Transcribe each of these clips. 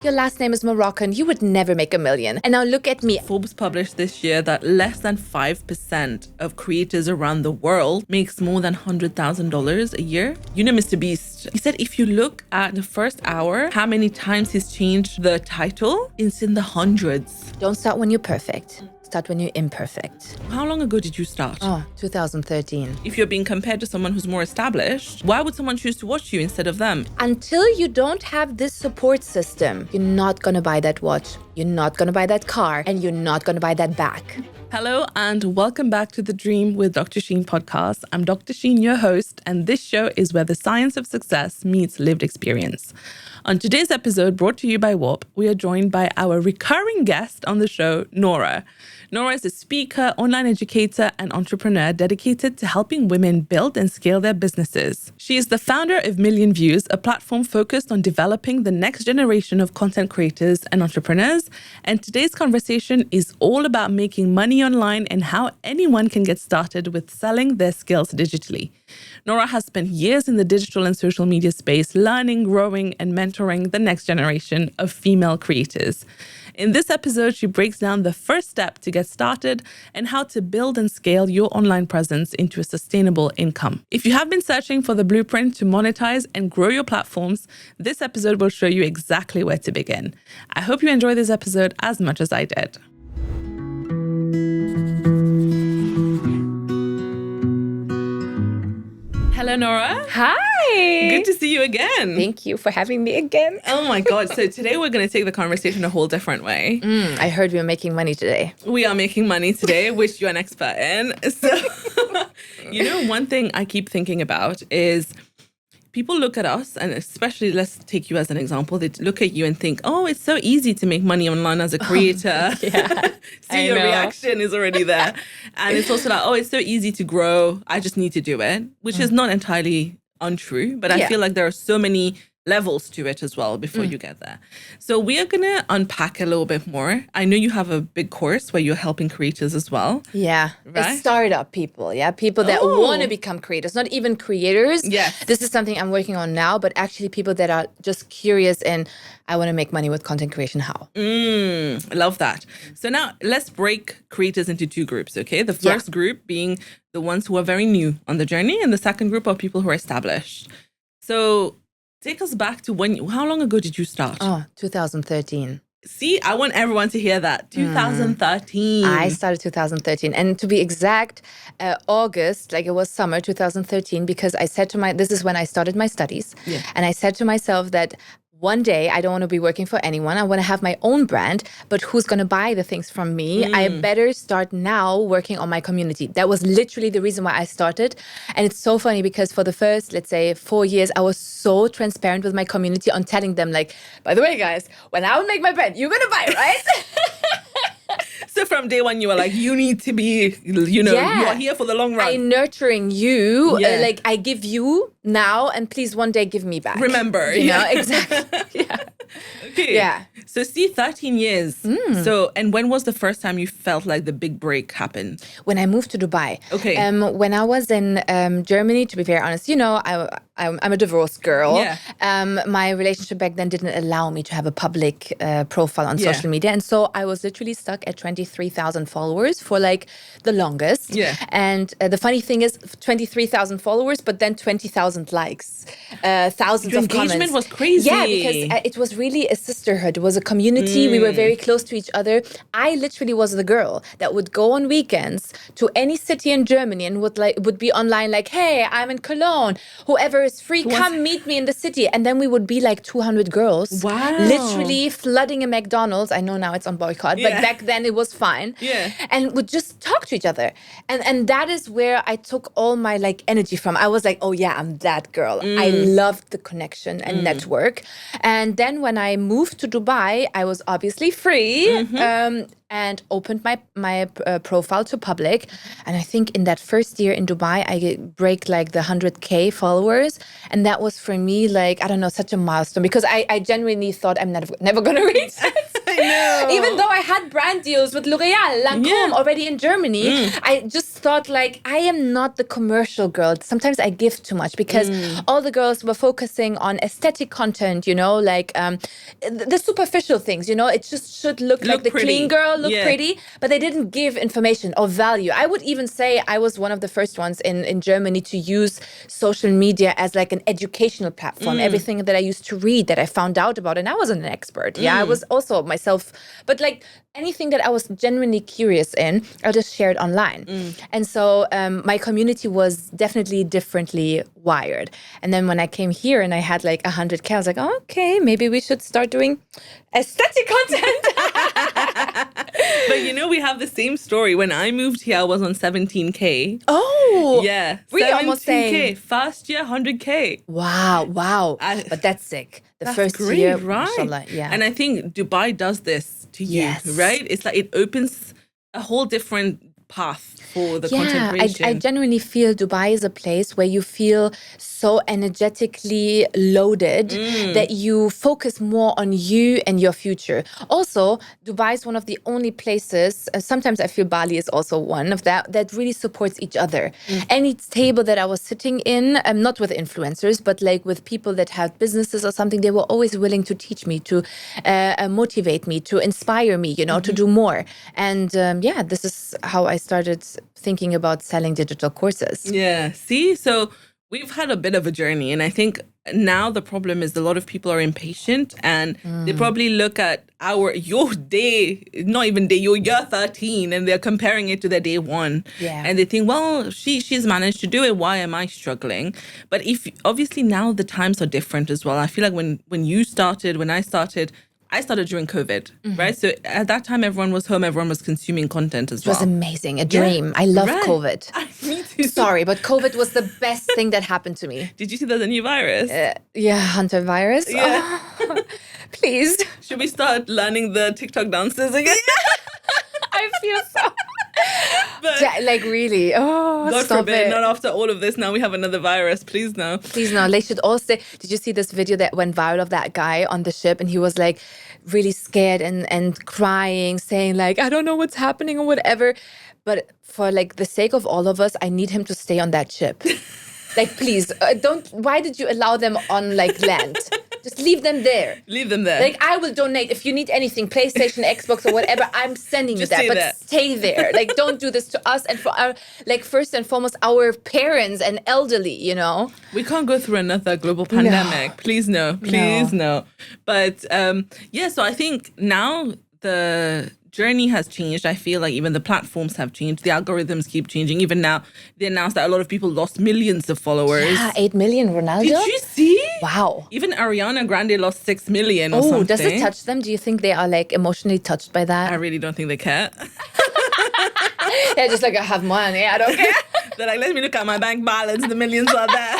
Your last name is Moroccan. You would never make $1 million. And now look at me. Forbes published this year that less than 5% of creators around the world makes more than $100,000 a year. You know Mr. Beast. He said if you look at the first hour, how many times he's changed the title, it's in the hundreds. Don't start when you're perfect. Start when you're imperfect. How long ago did you start? 2013. If you're being compared to someone who's more established, why would someone choose to watch you instead of them? Until you don't have this support system, you're not gonna buy that watch, you're not gonna buy that car, and you're not gonna buy that bag. Hello and welcome back to the Dream with Dr. Sheen podcast. I'm Dr. Sheen, your host, and this show is where the science of success meets lived experience. On today's episode, brought to you by Whop, we are joined by our recurring guest on the show, Nora. Nora is a speaker, online educator, and entrepreneur dedicated to helping women build and scale their businesses. She is the founder of Million Views, a platform focused on developing the next generation of content creators and entrepreneurs. And today's conversation is all about making money online and how anyone can get started with selling their skills digitally. Nora has spent years in the digital and social media space, learning, growing, and mentoring the next generation of female creators. In this episode, she breaks down the first step to get started and how to build and scale your online presence into a sustainable income. If you have been searching for the blueprint to monetize and grow your platforms, this episode will show you exactly where to begin. I hope you enjoy this episode as much as I did. Hello, Nora. Hi! Good to see you again. Thank you for having me again. Oh my God. So today we're going to take the conversation a whole different way. I heard we were making money today. We are making money today, which you're an expert in. So, one thing I keep thinking about is people look at us, and especially let's take you as an example. They look at you and think, oh, it's so easy to make money online as a creator. See, your reaction is already there. And it's also like, oh, it's so easy to grow. I just need to do it, which is not entirely untrue. But I feel like there are so many levels to it as well before you get there. So we are going to unpack a little bit more. I know you have a big course where you're helping creators as well. Yeah. Right? Startup people. Yeah. People that want to become creators, not even creators. Yes. This is something I'm working on now, but actually people that are just curious and I want to make money with content creation. How? Love that. So now let's break creators into two groups, okay? The first group being the ones who are very new on the journey, and the second group are people who are established. So take us back to how long ago did you start? 2013. See, I want everyone to hear that. 2013. I started 2013. And to be exact, August, like it was summer 2013, because I said this is when I started my studies. Yeah. And I said to myself that one day, I don't want to be working for anyone. I want to have my own brand, but who's going to buy the things from me? I better start now working on my community. That was literally the reason why I started. And it's so funny because for the first, let's say, 4 years, I was so transparent with my community on telling them like, by the way, guys, when I will make my brand, you're going to buy it, right? So from day one, you were like, you need to be, you are here for the long run. I'm nurturing you. Like I give you now and please one day give me back. Remember. You know, exactly. Okay. Yeah. So see, 13 years. So, and when was the first time you felt like the big break happened? When I moved to Dubai. Okay. When I was in Germany, to be very honest, I'm a divorced girl. Yeah. My relationship back then didn't allow me to have a public profile on social media. And so I was literally stuck at 23,000 followers for like the longest. Yeah. And the funny thing is 23,000 followers, but then 20,000 likes, thousands of comments. Your engagement was crazy. Yeah, because it was really a sisterhood. It was a community. We were very close to each other. I literally was the girl that would go on weekends to any city in Germany and would be online like, hey, I'm in Cologne. Whoever is free, come meet me in the city. And then we would be like 200 girls. Wow. Literally flooding a McDonald's. I know now it's on boycott, but back then it was fine. Yeah. And would just talk to each other. And that is where I took all my like energy from. I was like, oh yeah, I'm that girl. I loved the connection and network. And then when I moved to Dubai, I was obviously free. And opened my profile to public. And I think in that first year in Dubai, I break like the 100K followers. And that was for me like, I don't know, such a milestone because I genuinely thought I'm never going to reach it. I know. Even though I had brand deals with L'Oreal, Lancôme already in Germany, I just thought like, I am not the commercial girl. Sometimes I give too much because all the girls were focusing on aesthetic content, you know, like the superficial things, you know, it just should look like the pretty. clean girl, look pretty, but they didn't give information or value. I would even say I was one of the first ones in Germany to use social media as like an educational platform. Everything that I used to read, that I found out about, and I wasn't an expert. Yeah, I was also myself, but like anything that I was genuinely curious in, I just shared online. And so my community was definitely differently wired. And then when I came here and I had like 100K, I was like, oh, okay, maybe we should start doing aesthetic content. But you know, we have the same story. When I moved here, I was on 17K. Oh, yeah. we almost 17K. saying. First year, 100K. Wow. But that's sick. That's first great, year, right? mashallah, yeah. And I think Dubai does this to you, Yes. right? It's like it opens a whole different path for the content creation. I genuinely feel Dubai is a place where you feel so energetically loaded that you focus more on you and your future. Also, Dubai is one of the only places, sometimes I feel Bali is also one of that really supports each other. Any table that I was sitting in, not with influencers, but like with people that had businesses or something, they were always willing to teach me, to motivate me, to inspire me, you know, to do more. And this is how I started thinking about selling digital courses. Yeah. See, so we've had a bit of a journey, and I think now the problem is a lot of people are impatient, and they probably look at your day, not even day, your year 13, and they're comparing it to their day 1. Yeah. And they think, well, she's managed to do it. Why am I struggling? But if obviously now the times are different as well. I feel like when I started during COVID, right? So at that time, everyone was home, everyone was consuming content as well. It was amazing, a dream. I love COVID. Me too. Sorry, but COVID was the best thing that happened to me. Did you see there's a new virus? Hunter virus. Yeah. Oh, please. Should we start learning the TikTok dances again? I feel so. But Like really. Oh, God stop forbid, it. not after all of this. Now we have another virus. Please no. Please no. They should all say, did you see this video that went viral of that guy on the ship? And he was like really scared and crying, saying like, I don't know what's happening or whatever. But for like the sake of all of us, I need him to stay on that ship. Like, please, why did you allow them on like land? Just leave them there. Leave them there. Like, I will donate if you need anything, PlayStation, Xbox, or whatever. I'm sending you that, but stay there. Like, don't do this to us and for our, like, first and foremost, our parents and elderly. You know, we can't go through another global pandemic. No. Please no. Please no. But so I think now the journey has changed. I feel like even the platforms have changed. The algorithms keep changing. Even now, they announced that a lot of people lost millions of followers. Yeah, 8 million, Ronaldo. Did you see? Wow. Even Ariana Grande lost 6 million or something. Oh, does it touch them? Do you think they are like emotionally touched by that? I really don't think they care. Yeah, just like, I have money, I don't care. They're like, let me look at my bank balance. The millions are there.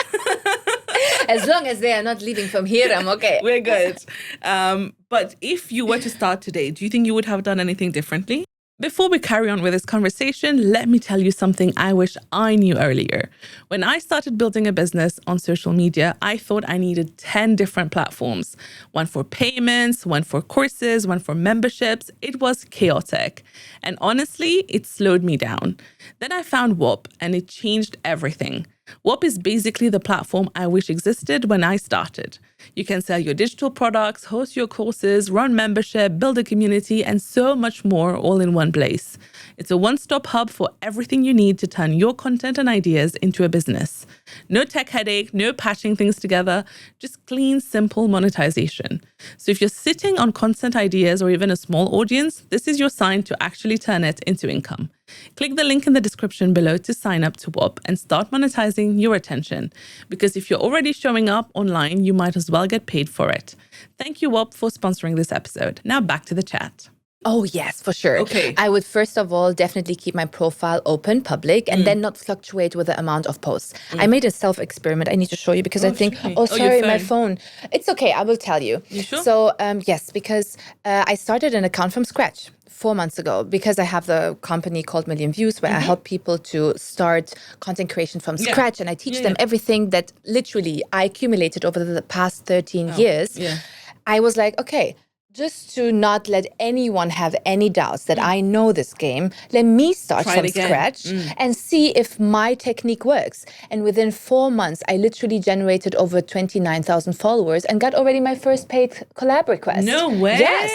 As long as they are not leaving from here, I'm okay. We're good. But if you were to start today, do you think you would have done anything differently? Before we carry on with this conversation, let me tell you something I wish I knew earlier. When I started building a business on social media, I thought I needed 10 different platforms. One for payments, one for courses, one for memberships. It was chaotic. And honestly, it slowed me down. Then I found Whop, and it changed everything. Whop is basically the platform I wish existed when I started. You can sell your digital products, host your courses, run membership, build a community, and so much more all in one place. It's a one-stop hub for everything you need to turn your content and ideas into a business. No tech headache, no patching things together, just clean, simple monetization. So if you're sitting on content ideas or even a small audience, this is your sign to actually turn it into income. Click the link in the description below to sign up to Whop and start monetizing your attention. Because if you're already showing up online, you might as well get paid for it. Thank you, Whop, for sponsoring this episode. Now back to the chat. Oh, yes, for sure. Okay. I would first of all definitely keep my profile open, public, and then not fluctuate with the amount of posts. I made a self-experiment. I need to show you because I think, sorry, my phone. It's okay. I will tell you. You sure? So, yes, because I started an account from scratch 4 months ago because I have the company called Million Views where I help people to start content creation from scratch and I teach them everything that literally I accumulated over the past 13 years. Yeah. I was like, okay, just to not let anyone have any doubts that I know this game, let me start from scratch and see if my technique works. And within 4 months, I literally generated over 29,000 followers and got already my first paid collab request. No way. Yes.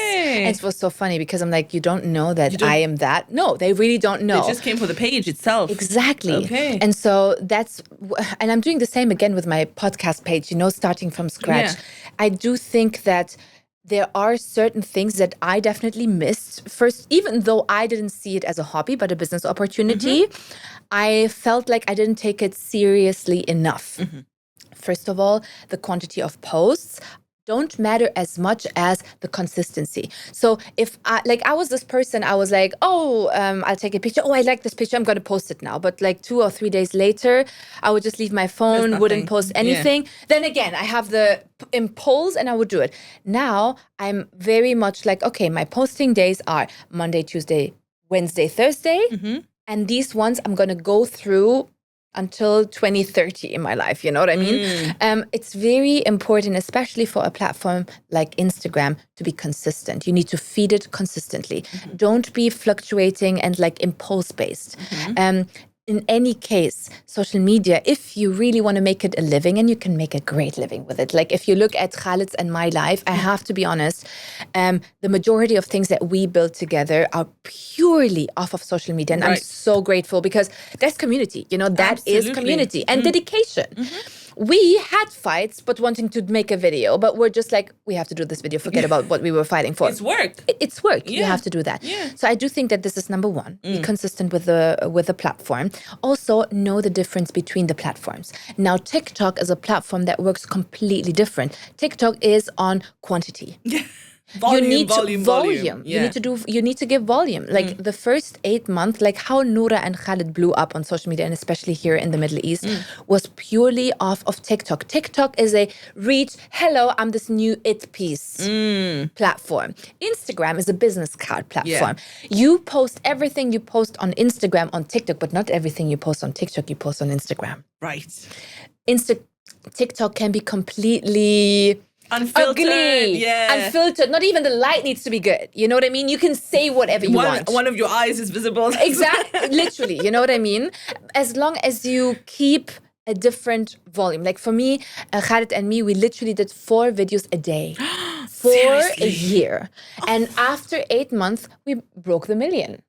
And it was so funny because I'm like, you don't know that I am that? No, they really don't know. They just came for the page itself. Exactly. Okay. And so and I'm doing the same again with my podcast page, starting from scratch. Yeah. I do think that there are certain things that I definitely missed. First, even though I didn't see it as a hobby, but a business opportunity, I felt like I didn't take it seriously enough. First of all, the quantity of posts don't matter as much as the consistency. So if I was this person, I was like, I'll take a picture. Oh, I like this picture. I'm going to post it now. But like 2 or 3 days later, I would just leave my phone, wouldn't post anything. Yeah. Then again, I have the impulse and I would do it. Now I'm very much like, okay, my posting days are Monday, Tuesday, Wednesday, Thursday. And these ones I'm going to go through until 2030 in my life, you know what I mean? It's very important, especially for a platform like Instagram, to be consistent. You need to feed it consistently. Don't be fluctuating and like impulse-based. In any case, social media, if you really want to make it a living, and you can make a great living with it. Like if you look at Khalid's and my life, I have to be honest, the majority of things that we build together are purely off of social media. And I'm so grateful because that's community, that is community and dedication. We had fights, but wanting to make a video, but we're just like, we have to do this video, forget about what we were fighting for. It's work. It's work. You have to do that. So I do think that this is number one. Be consistent with the platform. Also, know the difference between the platforms. Now, TikTok is a platform that works completely different. TikTok is on quantity. Volume. Yeah. You need to give volume. Like the first 8 months, like how Nora and Khalid blew up on social media, and especially here in the Middle East, was purely off of TikTok. TikTok is a reach, hello, I'm this new it piece platform. Instagram is a business card platform. You post everything you post on Instagram on TikTok, but not everything you post on TikTok you post on Instagram. Right. TikTok can be completely unfiltered. Ugly. Unfiltered. Not even the light needs to be good. You know what I mean? You can say whatever you want. One of your eyes is visible. Exactly. Literally. You know what I mean? As long as you keep a different volume. Like for me, Khalid and me, we literally did 4 videos a day for a year. And after 8 months, we broke the million.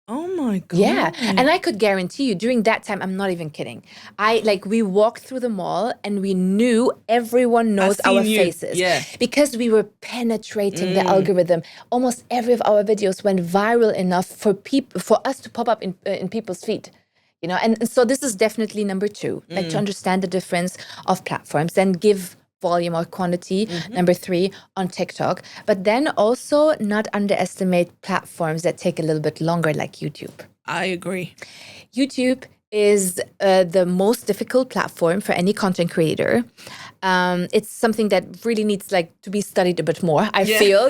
Oh my God. Yeah. And I could guarantee you during that time, I'm not even kidding. We walked through the mall and we knew everyone knows our faces. Yeah. Because we were penetrating the algorithm. Almost every of our videos went viral enough for us to pop up in people's feed. And so this is definitely number 2, like to understand the difference of platforms and give volume or quantity, number 3, on TikTok. But then also not underestimate platforms that take a little bit longer, like YouTube. I agree. YouTube is the most difficult platform for any content creator. It's something that really needs to be studied a bit more, I feel,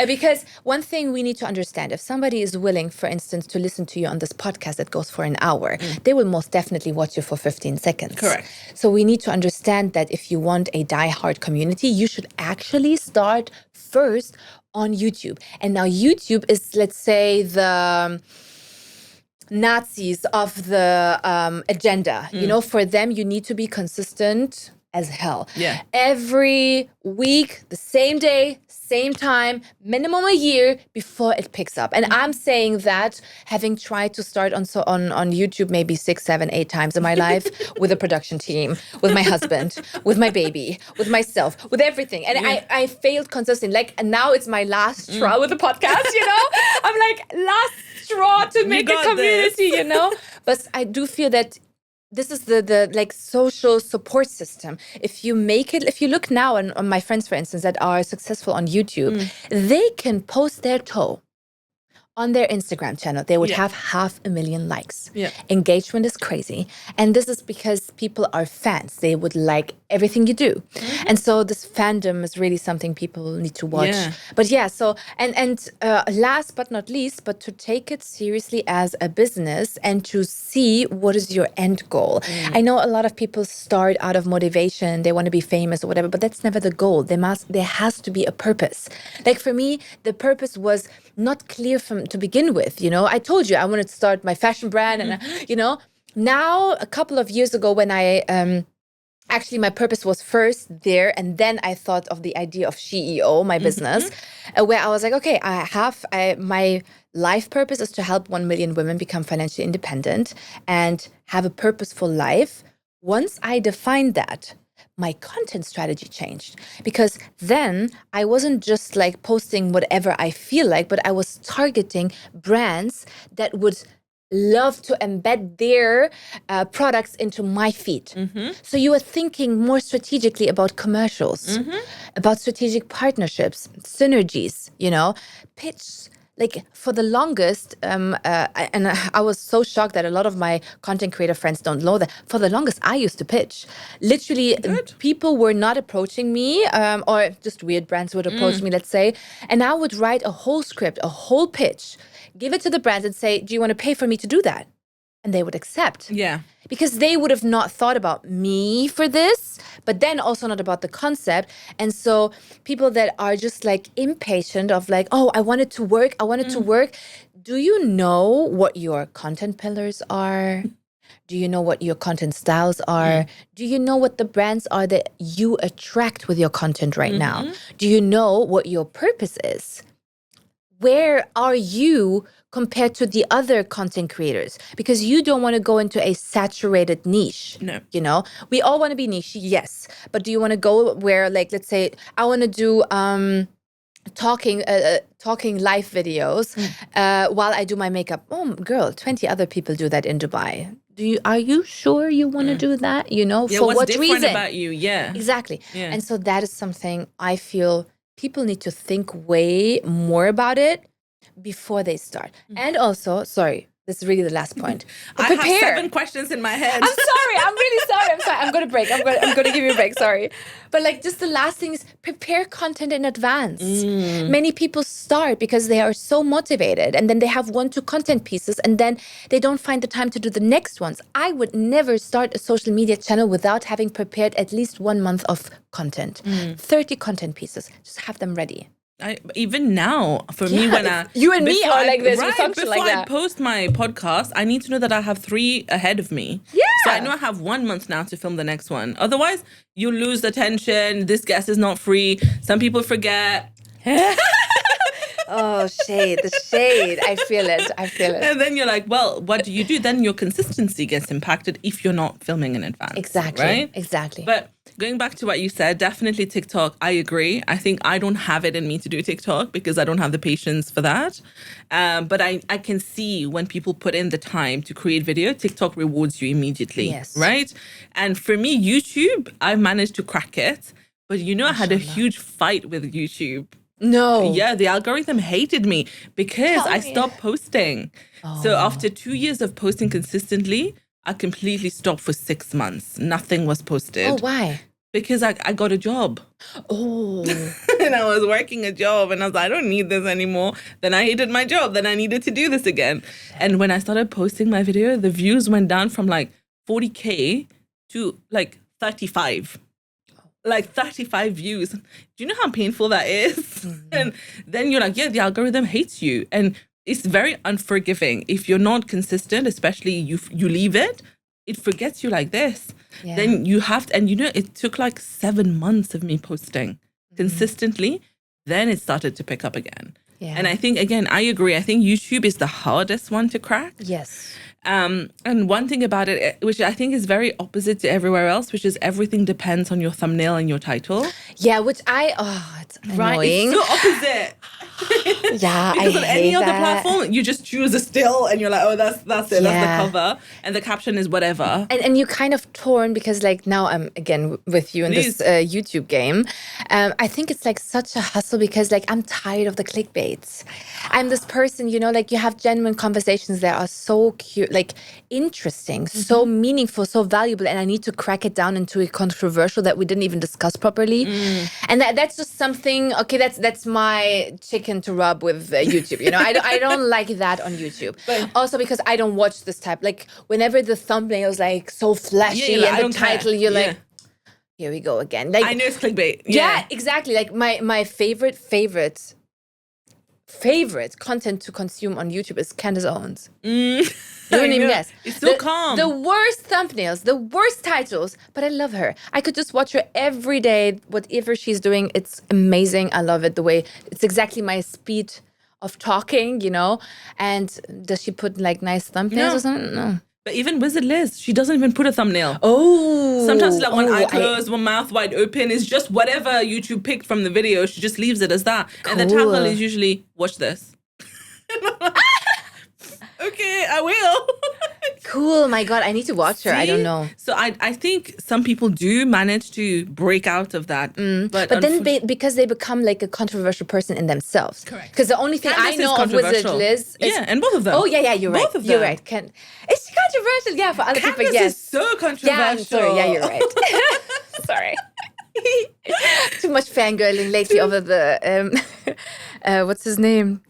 because one thing we need to understand, if somebody is willing, for instance, to listen to you on this podcast that goes for an hour, they will most definitely watch you for 15 seconds. Correct. So we need to understand that if you want a diehard community, you should actually start first on YouTube. And now YouTube is, let's say, the Nazis of the agenda. For them, you need to be consistent as hell. Yeah. Every week, the same day, same time, minimum a year before it picks up. And I'm saying that having tried to start on YouTube maybe 6, 7, 8 times in my life with a production team, with my husband, with my baby, with myself, with everything. And I failed consistently. And now it's my last straw with the podcast, I'm like, last straw to make a community, But I do feel that this is the social support system. If you look now on my friends, for instance, that are successful on YouTube, they can post their toe on their Instagram channel, they would have 500,000 likes. Yeah. Engagement is crazy. And this is because people are fans. They would like everything you do. And so this fandom is really something people need to watch. Yeah. But yeah, so, and last but not least, but to take it seriously as a business and to see what is your end goal. I know a lot of people start out of motivation. They want to be famous or whatever, but that's never the goal. There has to be a purpose. Like for me, the purpose was not clear to begin with. You know, I told you I wanted to start my fashion brand, and you know, now a couple of years ago when I actually my purpose was first there, and then I thought of the idea of CEO, my business, where I was like, okay, my life purpose is to help 1 million women become financially independent and have a purposeful life. Once I defined that, my content strategy changed, because then I wasn't just like posting whatever I feel like, but I was targeting brands that would love to embed their products into my feed. So you are thinking more strategically about commercials, about strategic partnerships, synergies, you know, pitch. Like for the longest, and I was so shocked that a lot of my content creator friends don't know that. For the longest, I used to pitch. Literally, people were not approaching me, or just weird brands would approach me, let's say. And I would write a whole script, a whole pitch, give it to the brands and say, do you want to pay for me to do that? And they would accept. Yeah. Because they would have not thought about me for this, but then also not about the concept. And so people that are just like impatient of like, oh, I want it to work. Do you know what your content pillars are? Do you know what your content styles are? Do you know what the brands are that you attract with your content right now? Do you know what your purpose is? Where are you compared to the other content creators? Because you don't want to go into a saturated niche. No. You know, we all want to be niche, yes. But do you want to go where, like, let's say, I want to do talking live videos while I do my makeup. Oh, girl, 20 other people do that in Dubai. Are you sure you want to do that? You know, Yeah, for what's what different reason? about you? Yeah. Exactly. Yeah. And so that is something I feel people need to think way more about it before they start. And also, sorry, this is really the last point. I Prepare. have 7 questions in my head. I'm sorry. I'm really sorry. I'm going to break. I'm going to give you a break. Sorry. But like just the last thing is prepare content in advance. Many people start because they are so motivated and then they have 1-2 content pieces and then they don't find the time to do the next ones. I would never start a social media channel without having prepared at least 1 month of content. 30 content pieces. Just have them ready. Even now, for me, when you and me are like this, we function before like that. I post my podcast, I need to know that I have 3 ahead of me. Yeah. So I know I have 1 month now to film the next one. Otherwise, you lose the tension. This guest is not free. Some people forget. Oh, the shade. I feel it. And then you're like, well, what do? Then your consistency gets impacted if you're not filming in advance. Exactly. Right? Exactly. But going back to what you said, definitely TikTok, I agree. I think I don't have it in me to do TikTok because I don't have the patience for that. But I can see when people put in the time to create video, TikTok rewards you immediately. Yes. Right? And for me, YouTube, I managed to crack it. But I had a huge fight with YouTube. No. Yeah, the algorithm hated me because I stopped posting. So after 2 years of posting consistently, I completely stopped for 6 months. Nothing was posted. Oh, why? Because I got a job. Oh. And I was working a job and I was like, I don't need this anymore. Then I hated my job. Then I needed to do this again. And when I started posting my video, the views went down from like 40K to like 35. Like 35 views. Do you know how painful that is? And then you're like, yeah, the algorithm hates you. And it's very unforgiving. If you're not consistent, especially you leave it forgets you like this. Yeah. Then you have to, and it took like 7 months of me posting consistently. Then it started to pick up again. Yeah. And I think, again, I agree. I think YouTube is the hardest one to crack. Yes. And one thing about it, which I think is very opposite to everywhere else, which is everything depends on your thumbnail and your title. Yeah, which it's annoying. Right, it's so opposite. Yeah, Because I on any hate other that. platform, you just choose a still and you're like, oh, that's it. That's Yeah. the cover. And the caption is whatever. And you kind of torn because like now I'm again with you in this YouTube game. I think it's like such a hustle because like I'm tired of the clickbaits. I'm this person, you know, like you have genuine conversations that are so cute, like interesting, so meaningful, so valuable, and I need to crack it down into a controversial that we didn't even discuss properly. And that's just something. Okay, that's my chicken to rub with YouTube. You know, I don't like that on YouTube. But- also because I don't watch this type. Like whenever the thumbnail is like so flashy like, I and the don't care. title, you're Yeah. like, here we go again. Like I know it's clickbait. yeah, exactly. Like my favorite content to consume on YouTube is Candace Owens. You wouldn't even guess. It's so calm. The worst thumbnails, the worst titles, but I love her. I could just watch her every day. Whatever she's doing, it's amazing. I love it. The way it's exactly my speed of talking, you know. And does she put like nice thumbnails or something? No. But even Wizard Liz, she doesn't even put a thumbnail. Oh. Sometimes like one eye closed, one mouth wide open. It's just whatever YouTube picked from the video. She just leaves it as that. And the title is usually, watch this. Okay, I will. Cool. My God, I need to watch her. I don't know. So I think some people do manage to break out of that. But then because they become like a controversial person in themselves. Correct. Because the only thing Candace I know is of Wizard controversial. Liz is... Yeah, and both of them. Oh, yeah, you're right. Both of You're them. right. Is she controversial? Yeah, for other people, Candace yes. is so controversial. Yeah, I'm sorry. Yeah, you're right. Sorry. Too much fangirling lately over the... what's his name?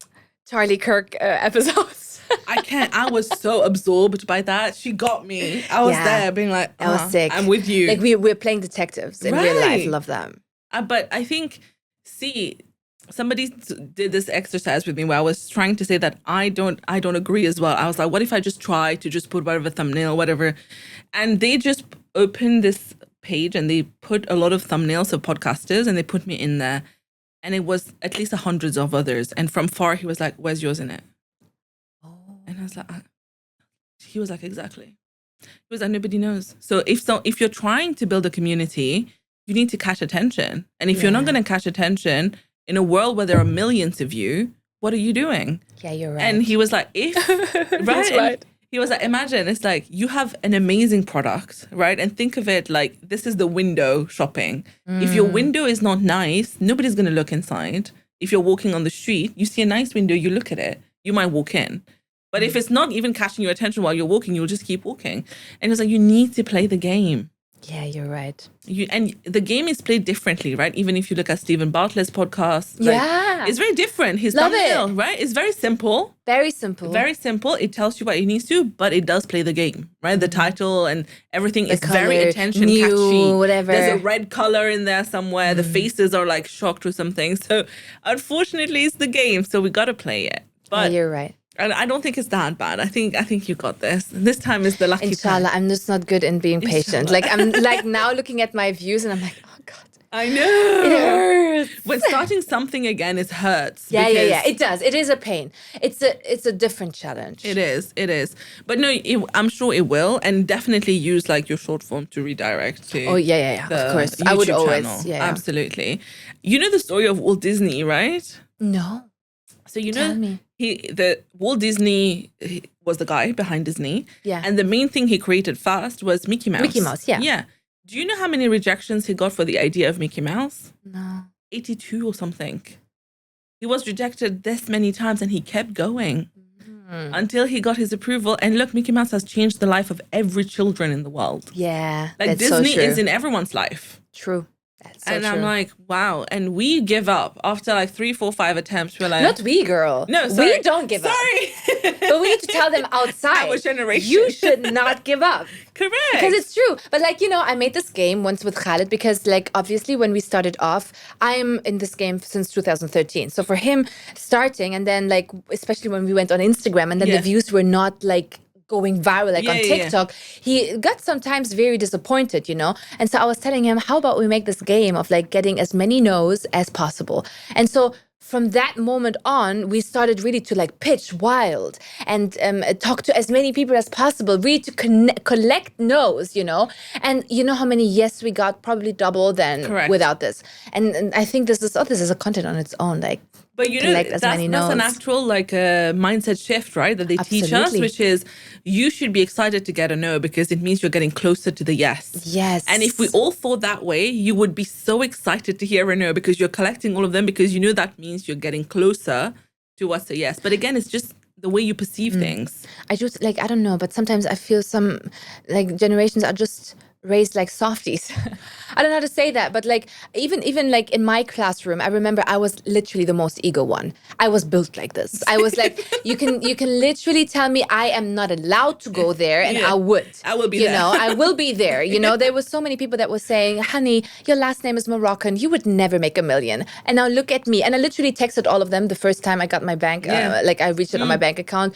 Charlie Kirk episodes. I can't. I was so absorbed by that. She got me. I was there being like, I was sick. I'm with you. Like we're playing detectives in real life. Right. Love them. But I think, somebody did this exercise with me where I was trying to say that I don't agree as well. I was like, what if I just try to just put whatever thumbnail, whatever, and they just opened this page and they put a lot of thumbnails of podcasters and they put me in there, and it was at least hundreds of others. And from far, he was like, "Where's yours in it?" And I was like, he was like, exactly. He was like, nobody knows. So if you're trying to build a community, you need to catch attention. And if you're not going to catch attention in a world where there are millions of you, what are you doing? Yeah, you're right. And he was like, That's right. He was like, imagine, it's like you have an amazing product, right? And think of it like this is the window shopping. If your window is not nice, nobody's going to look inside. If you're walking on the street, you see a nice window, you look at it, you might walk in. But if it's not even catching your attention while you're walking, you'll just keep walking. And he was like, you need to play the game. Yeah, you're right. And the game is played differently, right? Even if you look at Stephen Bartlett's podcast, it's very different. His thumbnail, right? It's very simple. Very simple. Very simple. It tells you what it needs to, but it does play the game, right? The title and everything is very attention catchy. Whatever. There's a red color in there somewhere. The faces are like shocked or something. So unfortunately, it's the game. So we got to play it. But you're right. And I don't think it's that bad. I think you got this. This time is the lucky Inshallah, time. I'm just not good in being patient. Like I'm like now looking at my views and I'm like, oh God. I know. It hurts. When starting something again, it hurts. Yeah. It does. It is a pain. It's a different challenge. It is. But no, I'm sure it will. And definitely use like your short form to redirect to of course. YouTube I would always. channel. Yeah. Absolutely. You know the story of Walt Disney, right? No. So you Tell know, me. the Walt Disney was the guy behind Disney. Yeah. And the main thing he created first was Mickey Mouse. Mickey Mouse, yeah. Yeah. Do you know how many rejections he got for the idea of Mickey Mouse? No. 82 or something. He was rejected this many times and he kept going until he got his approval. And look, Mickey Mouse has changed the life of every children in the world. Yeah. Like that's Disney so true. is in everyone's life. True. That's so and true. I'm like, wow. And we give up after like 3, 4, 5 attempts. We're like, not we, girl. No, sorry. We don't give up. Sorry. But we need to tell them outside. Our generation. You should not give up. Correct. Because it's true. But like, you know, I made this game once with Khaled because like, obviously when we started off, I'm in this game since 2013. So for him starting and then like, especially when we went on Instagram and then the views were not like going viral like on TikTok, he got sometimes very disappointed, you know? And so I was telling him, how about we make this game of like getting as many no's as possible? And so from that moment on, we started really to like pitch wild and talk to as many people as possible, really to collect no's, you know? And you know how many yes we got? Probably double than without this. And I think this is a content on its own. Like, But you know, collect as many that's an no's. actual like mindset shift, right? That they teach us, Absolutely. which is you should be excited to get a no because it means you're getting closer to the yes. Yes. And if we all thought that way, you would be so excited to hear a no because you're collecting all of them because you know that means you're getting closer to what's a yes. But again, it's just the way you perceive things. I just like, I don't know, but sometimes I feel some like generations are just raised like softies. I don't know how to say that, but like even like in my classroom, I remember I was literally the most ego one. I was built like this. I was like, you can literally tell me I am not allowed to go there, and Yeah. I would. I will be you there. know, I will be there. You know, there were so many people that were saying, honey, your last name is Moroccan. You would never make $1 million. And now look at me. And I literally texted all of them the first time I got my bank, like I reached it on my bank account.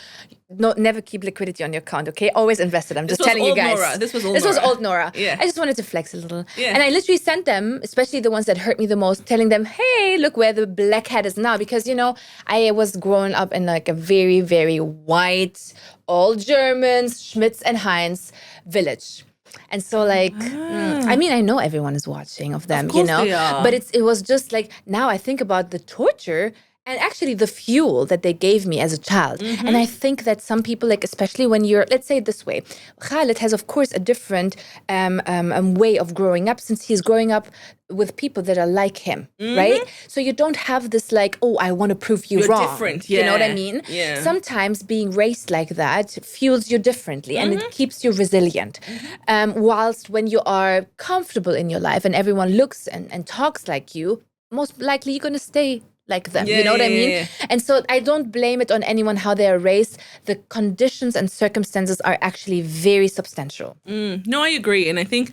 No, never keep liquidity on your account, okay? Always invest it. I'm just telling you guys. Nora. This was old Nora. Yeah. I just wanted to flex a little. Yeah. And I literally sent them, especially the ones that hurt me the most, telling them, hey, look where the black hat is now. Because, you know, I was growing up in like a very, very white, all Germans, Schmitz and Heinz village. And so like, I mean, I know everyone is watching of them, you know, they are. but it was just like, now I think about the torture and actually the fuel that they gave me as a child. And I think that some people, like, especially when you're, let's say it this way, Khaled has, of course, a different way of growing up, since he's growing up with people that are like him, right? So you don't have this like, oh, I want to prove you're wrong. Different, You know what I mean? Yeah. Sometimes being raised like that fuels you differently and it keeps you resilient. Whilst when you are comfortable in your life and everyone looks and talks like you, most likely you're going to stay like them. You know what I mean? Yeah. And so I don't blame it on anyone how they are raised. The conditions and circumstances are actually very substantial. No, I agree. And I think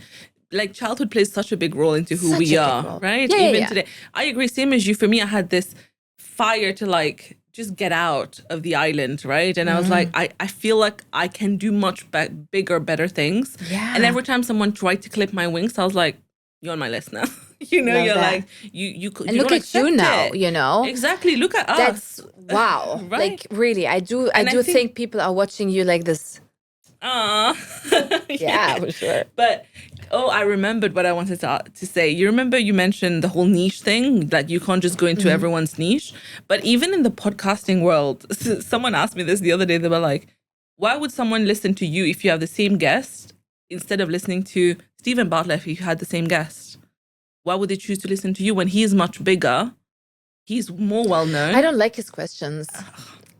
like childhood plays such a big role into who Such a we big are, role. right? Yeah, Even yeah. today. I agree. Same as you. For me, I had this fire to like just get out of the island, right? And I was like, I feel like I can do much bigger, better things. Yeah. And every time someone tried to clip my wings, I was like, you're on my list now. You know, Love you're that. like, you And look at you now, you know? Exactly. Look at us. That's wow. Right? Like really, I do And I think people are watching you like this. Yeah, for sure. But I remembered what I wanted to say. You remember you mentioned the whole niche thing, that you can't just go into everyone's niche. But even in the podcasting world, someone asked me this the other day. They were like, why would someone listen to you if you have the same guest instead of listening to Stephen Bartlett if you had the same guest? Why would they choose to listen to you when he is much bigger? He's more well known. I don't like his questions.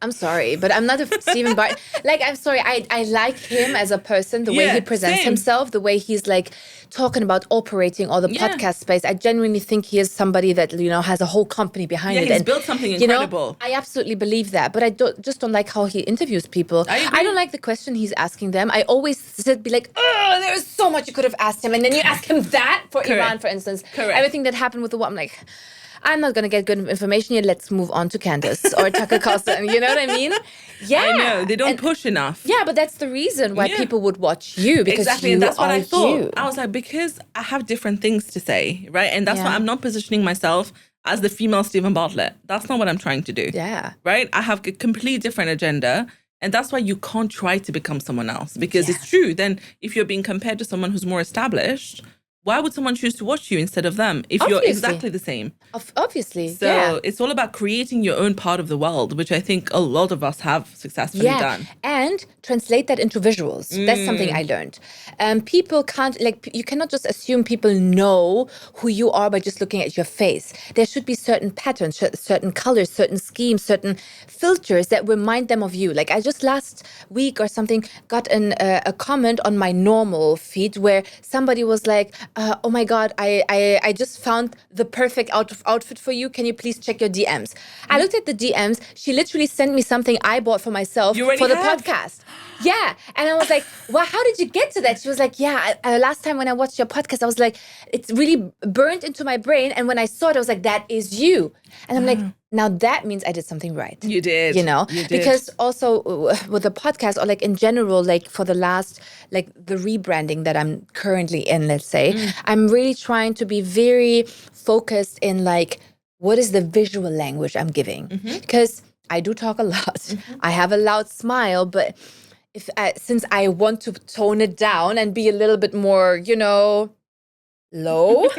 I'm sorry, but I'm not a Stephen Bart. Like, I'm sorry. I like him as a person, the way he presents himself, the way he's like talking about operating all the podcast space. I genuinely think he is somebody that, you know, has a whole company behind it. He's built something incredible. You know, I absolutely believe that, but I just don't like how he interviews people. I don't like the question he's asking them. I always be like, oh, there's so much you could have asked him. And then you ask him that for Iran, for instance. Correct. Everything that happened with the Whop, I'm like, I'm not going to get good information yet. Let's move on to Candace or Tucker Carlson. You know what I mean? Yeah. I know. They don't push enough. Yeah, but that's the reason why people would watch you, because exactly. you And that's what I thought. You. I was like, because I have different things to say, right? And that's why I'm not positioning myself as the female Stephen Bartlett. That's not what I'm trying to do. Yeah. Right? I have a completely different agenda. And that's why you can't try to become someone else, because it's true. Then if you're being compared to someone who's more established, why would someone choose to watch you instead of them if you're exactly the same? Obviously. So it's all about creating your own part of the world, which I think a lot of us have successfully done. And translate that into visuals. That's something I learned. People can't, like, you cannot just assume people know who you are by just looking at your face. There should be certain patterns, certain colors, certain schemes, certain filters that remind them of you. Like, I just last week or something got a comment on my normal feed where somebody was like, oh my God, I just found the perfect outfit for you. Can you please check your DMs? I looked at the DMs. She literally sent me something I bought for myself for the podcast. Yeah. And I was like, wow, how did you get to that? She was like, yeah, last time when I watched your podcast, I was like, it's really burnt into my brain. And when I saw it, I was like, that is you. And I'm like, now that means I did something right. You did. You know? You did. Because also with the podcast, or like in general, like for the last, like the rebranding that I'm currently in, let's say, I'm really trying to be very focused in like, what is the visual language I'm giving? Because I do talk a lot. I have a loud smile, but since I want to tone it down and be a little bit more, you know, low,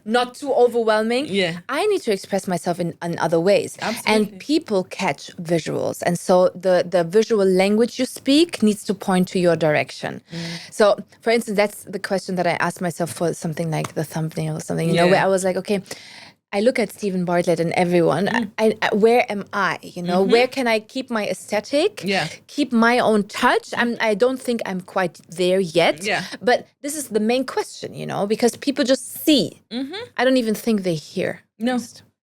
not too overwhelming. Yeah. I need to express myself in other ways. Absolutely. And people catch visuals. And so the visual language you speak needs to point to your direction. So, for instance, that's the question that I asked myself for something like the thumbnail or something, you know, where I was like, okay, I look at Stephen Bartlett and everyone. I where am I? You know, where can I keep my aesthetic? Yeah. Keep my own touch. I don't think I'm quite there yet. Yeah. But this is the main question, you know, because people just see. I don't even think they hear. No.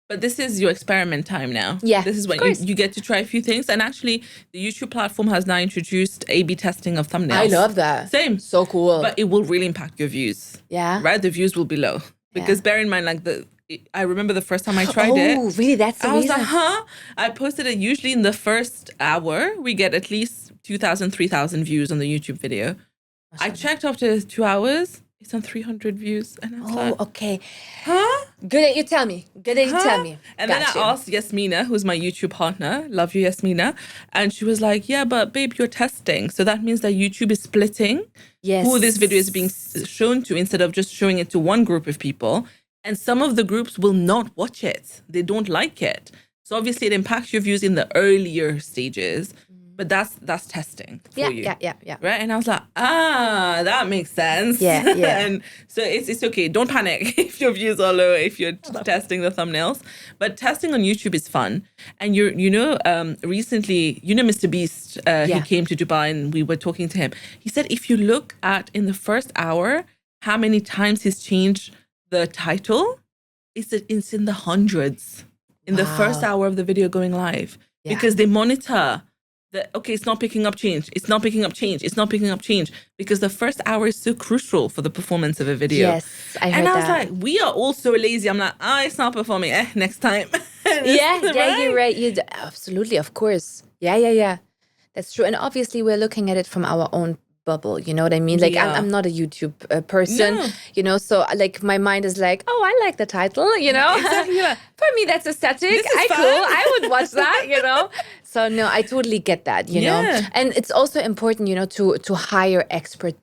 But this is your experiment time now. Yeah, This is when of course. you get to try a few things. And actually, the YouTube platform has now introduced A/B testing of thumbnails. I love that. Same. So cool. But it will really impact your views. Yeah. Right? The views will be low. Because bear in mind, like I remember the first time I tried it. Oh, really? That's the I was reason? like, I posted it usually in the first hour. We get at least 2,000, 3,000 views on the YouTube video. I checked after 2 hours. It's on 300 views. And I was like, okay. huh? Good that you tell me. Good that you tell me. And Got then you. I asked Yasmina, who's my YouTube partner. Love you, Yasmina. And she was like, yeah, but babe, you're testing. So that means that YouTube is splitting who this video is being shown to instead of just showing it to one group of people. And some of the groups will not watch it. They don't like it. So obviously it impacts your views in the earlier stages. But that's testing for you. Yeah. Right? And I was like, that makes sense. Yeah. And so it's okay. Don't panic if your views are low, if you're testing the thumbnails. But testing on YouTube is fun. And recently, Mr. Beast, he came to Dubai and we were talking to him. He said, if you look at in the first hour, how many times he's changed the title, it's in the hundreds in the first hour of the video going live because they monitor that, okay, it's not picking up change. It's not picking up change. It's not picking up change because the first hour is so crucial for the performance of a video. Yes, I heard that. And I was like, we are all so lazy. I'm like, it's not performing. Next time. You're right. Absolutely, of course. Yeah. That's true. And obviously we're looking at it from our own bubble, you know what I mean? Like I'm not a YouTube person, you know, so like my mind is like, I like the title, you know. Exactly. For me, that's aesthetic. Cool. I would watch that, you know. So no, I totally get that, you know. And it's also important, you know, to hire expert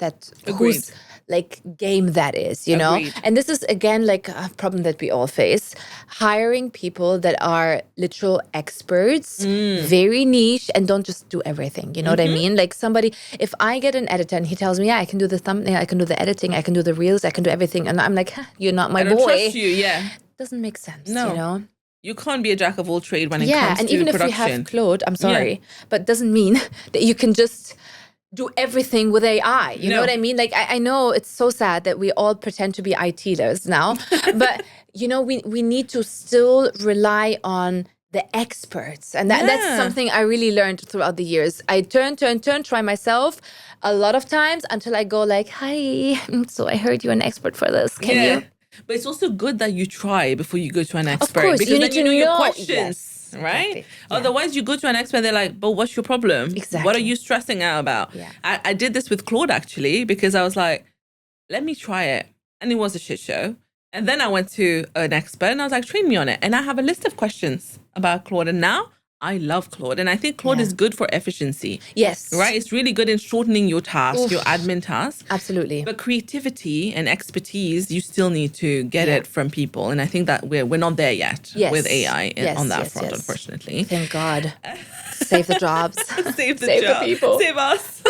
whose like game that is, you know. And this is again like a problem that we all face. Hiring people that are literal experts, very niche, and don't just do everything. You know what I mean? Like somebody, if I get an editor and he tells me, I can do the thumbnail, I can do the editing, I can do the reels, I can do everything, and I'm like, you're not my boy. I don't trust you, Doesn't make sense, no. you know. You can't be a jack of all trade when it comes to production. Yeah, and even if we have Claude, I'm sorry, but doesn't mean that you can just do everything with AI. You know what I mean? Like, I know it's so sad that we all pretend to be ITers now, but, you know, we need to still rely on the experts. And that's something I really learned throughout the years. I turn, try myself a lot of times until I go like, hi, so I heard you're an expert for this. Can you? But it's also good that you try before you go to an expert. Of course, because you then need you to know your know. questions. Yes, right? exactly. Otherwise, you go to an expert, they're like, but what's your problem? Exactly. What are you stressing out about? Yeah. I did this with Claude, actually, because I was like, let me try it. And it was a shit show. And then I went to an expert and I was like, train me on it. And I have a list of questions about Claude. And now I love Claude. And I think Claude is good for efficiency. Yes. Right? It's really good in shortening your task, your admin task. Absolutely. But creativity and expertise, you still need to get it from people. And I think that we're not there yet with AI on that front, unfortunately. Thank God. Save the jobs. Save the people. Save us.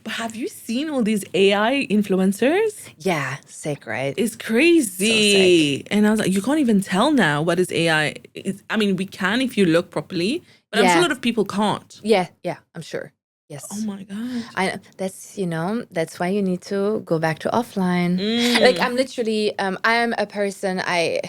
But have you seen all these AI influencers? Yeah, sick, right? It's crazy. So and I was like, you can't even tell now what is AI. I mean, we can if you look properly, but I'm sure a lot of people can't. Yeah, I'm sure. Yes. Oh my God. That's why you need to go back to offline. Like I'm literally, I'm a person, I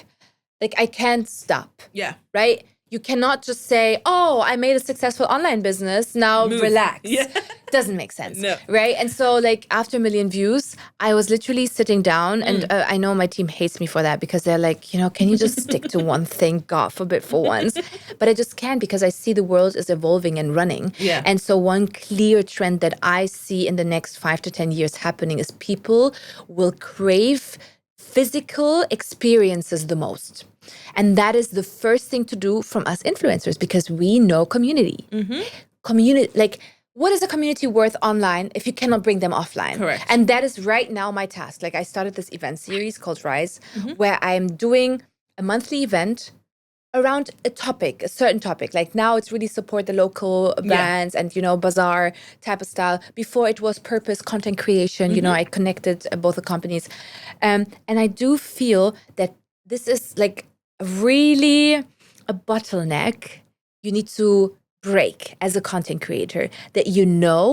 can't stop. Yeah. Right? You cannot just say, I made a successful online business, now relax. Yeah. Doesn't make sense. No. Right? And so like after 1 million views, I was literally sitting down and I know my team hates me for that because they're like, you know, can you just stick to one thing, God forbid for once? But I just can't because I see the world is evolving and running. Yeah. And so one clear trend that I see in the next 5 to 10 years happening is people will crave physical experiences the most. And that is the first thing to do from us influencers because we know community. Community, like what is a community worth online if you cannot bring them offline? Correct. And that is right now my task. Like I started this event series called Rise, where I am doing a monthly event around a certain topic. Like now it's really support the local brands and, bazaar type of style. Before it was purpose, content creation, I connected both the companies. And I do feel that this is like really a bottleneck you need to break as a content creator, that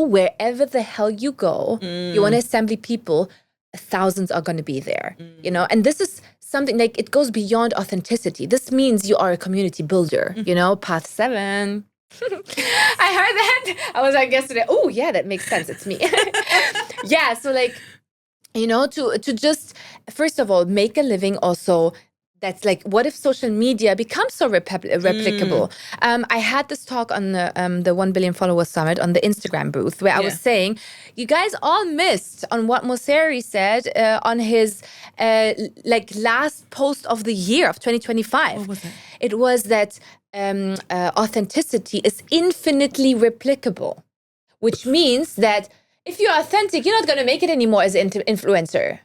wherever the hell you go, you want to assemble people, thousands are going to be there, and this is something like it goes beyond authenticity. This means you are a community builder, path 7. I heard that. I was like yesterday, oh yeah, that makes sense. It's me. Yeah. So like, to just, first of all, make a living also. That's like, what if social media becomes so replicable? I had this talk on the 1 Billion Followers Summit on the Instagram booth where I was saying, you guys all missed on what Mosseri said on his last post of the year of 2025. What was it? It was that authenticity is infinitely replicable, which means that if you're authentic, you're not going to make it anymore as an influencer.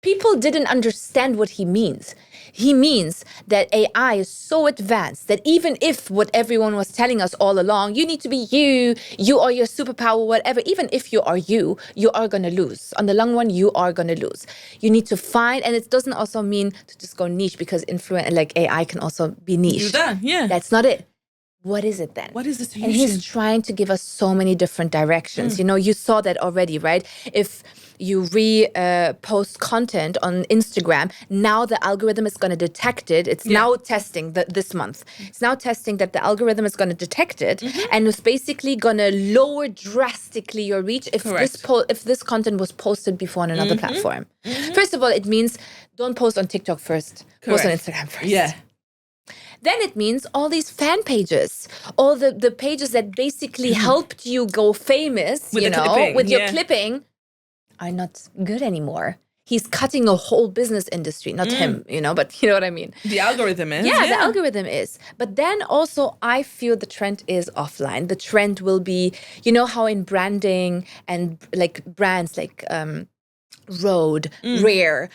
People didn't understand what he means. He means that AI is so advanced that even if what everyone was telling us all along, you need to be you are your superpower, whatever, even if you are you are going to lose. On the long run, you are going to lose. You need to find, and it doesn't also mean to just go niche, because AI can also be niche. Do that, yeah. That's not it. What is it then? What is the solution? And he's trying to give us so many different directions. You saw that already, right? If you post content on Instagram, now the algorithm is going to detect it. It's now testing this month. It's now testing that the algorithm is going to detect it, and it's basically going to lower drastically your reach if this content was posted before on another platform. First of all, it means don't post on TikTok first. Post on Instagram first. Yeah. Then it means all these fan pages, all the pages that basically helped you go famous, with your clipping, are not good anymore. He's cutting a whole business industry, not him, but you know what I mean. The algorithm is. Yeah, the algorithm is. But then also I feel the trend is offline. The trend will be, how in branding and like brands like Rode, Rare,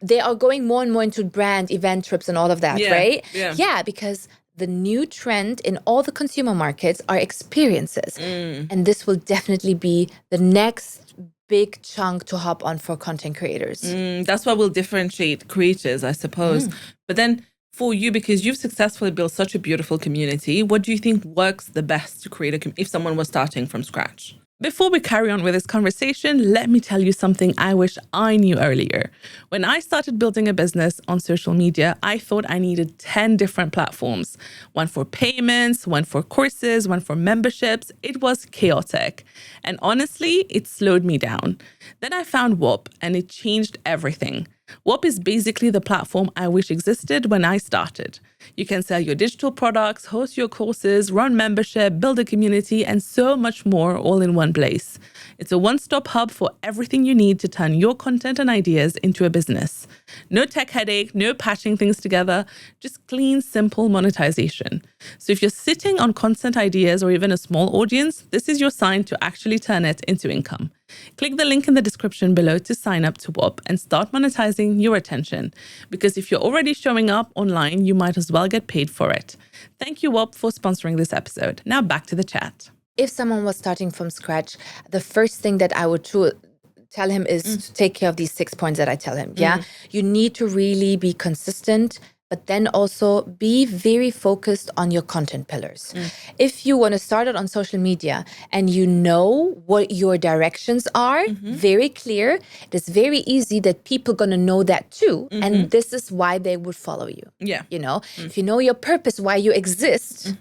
they are going more and more into brand event trips and all of that, right? Yeah, because the new trend in all the consumer markets are experiences. And this will definitely be the next big chunk to hop on for content creators. That's what will differentiate creators, I suppose. But then for you, because you've successfully built such a beautiful community, what do you think works the best to create if someone was starting from scratch? Before we carry on with this conversation, let me tell you something I wish I knew earlier. When I started building a business on social media, I thought I needed 10 different platforms. One for payments, one for courses, one for memberships. It was chaotic. And honestly, it slowed me down. Then I found Whop, and it changed everything. Whop is basically the platform I wish existed when I started. You can sell your digital products, host your courses, run membership, build a community, and so much more all in one place. It's a one-stop hub for everything you need to turn your content and ideas into a business. No tech headache, no patching things together, just clean, simple monetization. So if you're sitting on content ideas or even a small audience, this is your sign to actually turn it into income. Click the link in the description below to sign up to Whop and start monetizing your attention. Because if you're already showing up online, you might as well get paid for it. Thank you, Whop, for sponsoring this episode. Now back to the chat. If someone was starting from scratch, the first thing that I would tell him is to take care of these 6 points that I tell him. Yeah, you need to really be consistent, but then also be very focused on your content pillars. If you want to start it on social media and you know what your directions are, very clear, it is very easy that people going to know that too. And this is why they would follow you. Yeah. If you know your purpose, why you exist,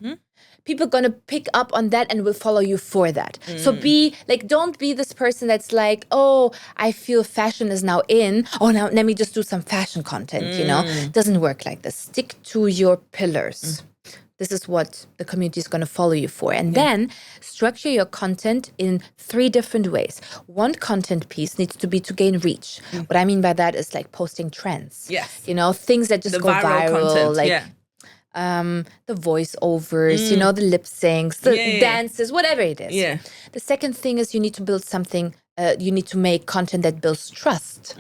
people are going to pick up on that and will follow you for that. So don't be this person that's like, oh, I feel fashion is now in. Oh, now let me just do some fashion content, It doesn't work like this. Stick to your pillars. This is what the community is going to follow you for. And then structure your content in 3 different ways. One content piece needs to be to gain reach. What I mean by that is like posting trends. Yes. Things that just go viral. Content, the voiceovers, the lip syncs, the dances, whatever it is. Yeah. The second thing is you need to build something, you need to make content that builds trust.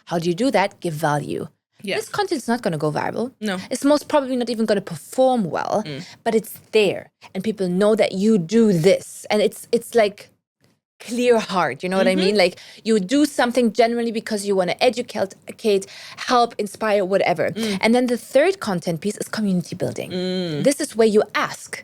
How do you do that? Give value. Yeah. This content is not going to go viral. No. It's most probably not even going to perform well, but it's there. And people know that you do this. And it's like clear heart, you know what I mean? Like you do something generally because you want to educate, help, inspire, whatever. And then the third content piece is community building. This is where you ask,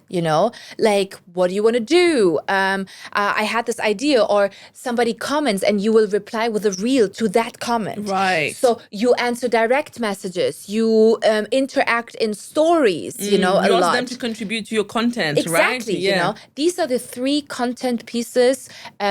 like, what do you want to do? I had this idea, or somebody comments and you will reply with a reel to that comment. Right. So you answer direct messages, you interact in stories, a you lot. ask them to contribute to your content, right? Exactly, These are the three content pieces,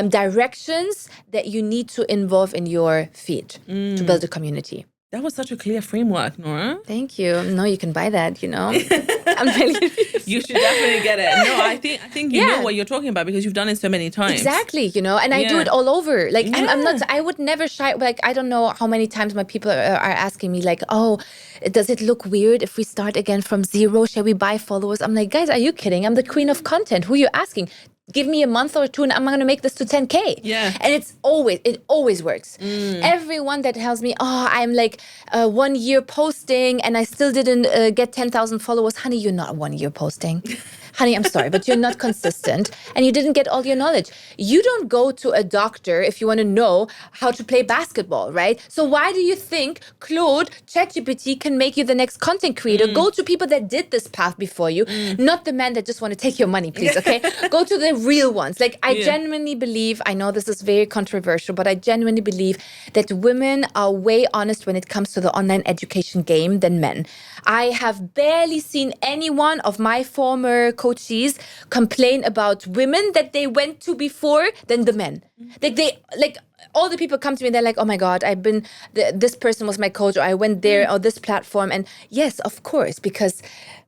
directions that you need to involve in your feed to build a community. That was such a clear framework, Nora. Thank you. No, you can buy that, I'm really... You should definitely get it. No, I think you know what you're talking about because you've done it so many times. Exactly, and I do it all over. Like, I'm not, I would never shy, like, I don't know how many times my people are asking me, like, oh, does it look weird if we start again from zero? Shall we buy followers? I'm like, guys, are you kidding? I'm the queen of content. Who are you asking? Give me a month or two and I'm going to make this to 10K. Yeah. And it always works. Everyone that tells me, oh, I'm like 1 year posting and I still didn't get 10,000 followers. Honey, you're not 1 year posting. Honey, I'm sorry, but you're not consistent and you didn't get all your knowledge. You don't go to a doctor if you want to know how to play basketball, right? So why do you think Claude, ChatGPT can make you the next content creator? Go to people that did this path before you, not the men that just want to take your money, please, okay? Go to the real ones. Like, I genuinely believe, I know this is very controversial, but I genuinely believe that women are way honest when it comes to the online education game than men. I have barely seen any one of my former coaches complain about women that they went to before than the men. Like all the people come to me and they're like, oh my God, this person was my coach, or I went there, or this platform. And yes, of course, because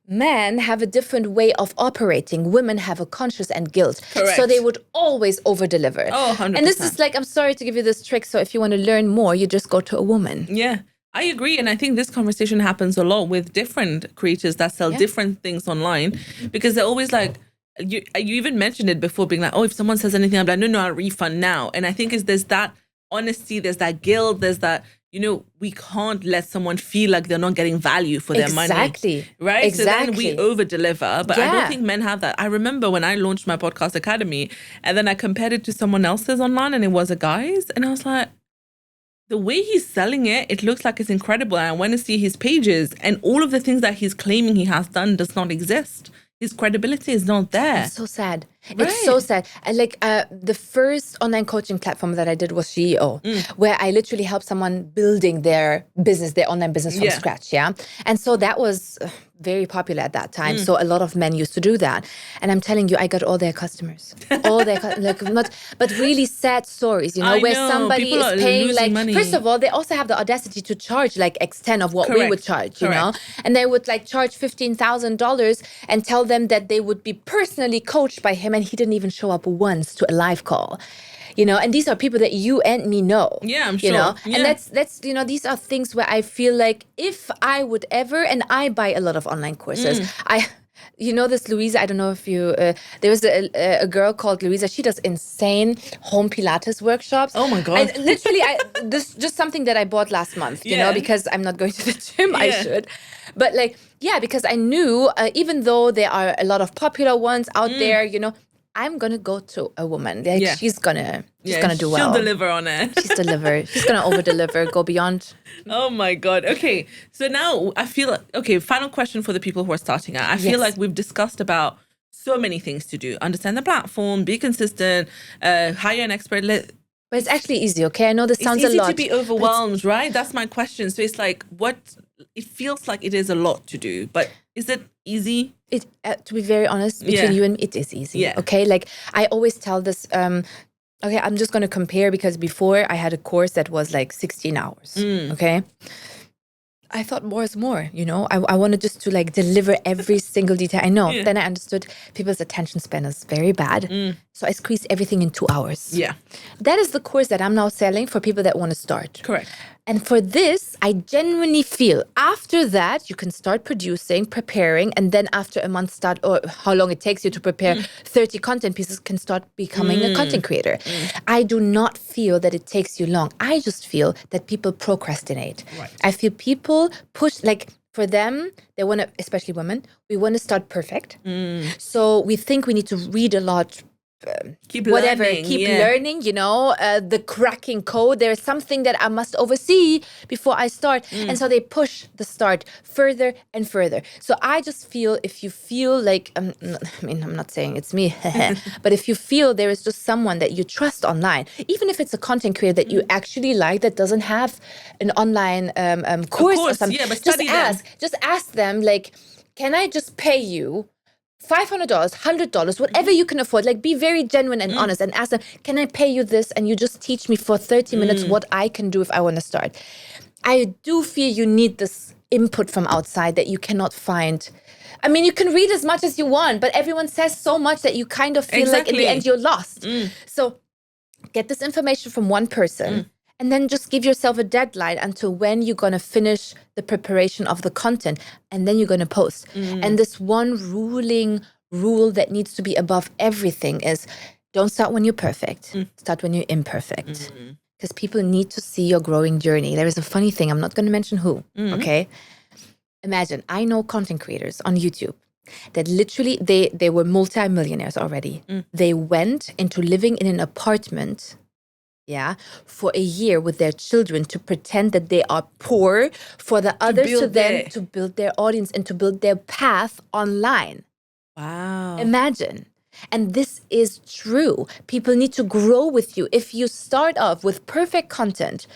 men have a different way of operating. Women have a conscience and guilt. Correct. So they would always over-deliver. Oh, 100%. And this is like, I'm sorry to give you this trick. So if you want to learn more, you just go to a woman. Yeah. I agree. And I think this conversation happens a lot with different creators that sell different things online, because they're always like, you even mentioned it before, being like, oh, if someone says anything, I'm like, no, I'll refund now. And I think there's that honesty, there's that guilt, there's that, we can't let someone feel like they're not getting value for their money. Exactly. Right? Exactly. So then we over-deliver. But I don't think men have that. I remember when I launched my podcast academy and then I compared it to someone else's online and it was a guy's. And I was like, the way he's selling it, it looks like it's incredible. And I went to see his pages and all of the things that he's claiming he has done does not exist. His credibility is not there. It's so sad. Right. It's so sad. Like the first online coaching platform that I did was CEO, where I literally helped someone building their online business from scratch. Yeah. And so that was very popular at that time. So a lot of men used to do that. And I'm telling you, I got all their customers, but really sad stories, where somebody people is paying like, money. First of all, they also have the audacity to charge like X10 of what we would charge, and they would like charge $15,000 and tell them that they would be personally coached by him. And he didn't even show up once to a live call, and these are people that you and me know. Yeah, I'm sure. Yeah. And that's these are things where I feel like if I would ever, and I buy a lot of online courses, this Louisa, I don't know if you, there was a girl called Louisa. She does insane home Pilates workshops. Oh my God. This just something that I bought last month, because I'm not going to the gym. I should. But because I knew, even though there are a lot of popular ones out there, I'm going to go to a woman. She's going to do well. She'll deliver on it. She's going to over-deliver, go beyond. Oh my God. Okay. So now I feel, final question for the people who are starting out. I feel like we've discussed about so many things to do. Understand the platform, be consistent, hire an expert. But it's actually easy, okay? I know this sounds a lot. It's easy to be overwhelmed, right? That's my question. So it's like, it feels like it is a lot to do, but is it easy? To be very honest, between you and me, it is easy. Yeah. Okay. Like I always tell this, I'm just going to compare, because before I had a course that was like 16 hours. Okay. I thought more is more, I wanted just to like deliver every single detail. I know. Then I understood people's attention span is very bad. So I squeezed everything in 2 hours. Yeah. That is the course that I'm now selling for people that want to start. Correct. And for this, I genuinely feel after that, you can start producing, preparing, and then after a month start, or how long it takes you to prepare 30 content pieces, can start becoming a content creator. I do not feel that it takes you long. I just feel that people procrastinate. Right. I feel people push, like for them, they want to, especially women, we want to start perfect. So we think we need to read a lot, Keep whatever, learning, keep learning, the cracking code. There's something that I must oversee before I start. And so they push the start further and further. So I just feel, if you feel like, I'm not saying it's me, but if you feel there is just someone that you trust online, even if it's a content creator that you actually like, that doesn't have an online course or something, but just ask them, like, can I just pay you $500, $100, whatever you can afford? Like, be very genuine and honest and ask them, can I pay you this and you just teach me for 30 minutes what I can do if I want to start? I do feel you need this input from outside that you cannot find. I mean, you can read as much as you want, but everyone says so much that you kind of feel like in the end you're lost. So get this information from one person. And then just give yourself a deadline until when you're going to finish the preparation of the content. And then you're going to post. And this one rule that needs to be above everything is, don't start when you're perfect. Start when you're imperfect. Because people need to see your growing journey. There is a funny thing. I'm not going to mention who. Okay? Imagine, I know content creators on YouTube that literally, they were multi-millionaires already. They went into living in an apartment for a year with their children to pretend that they are poor for the others to build their audience and to build their path online. Wow. Imagine. And this is true. People need to grow with you. If you start off with perfect content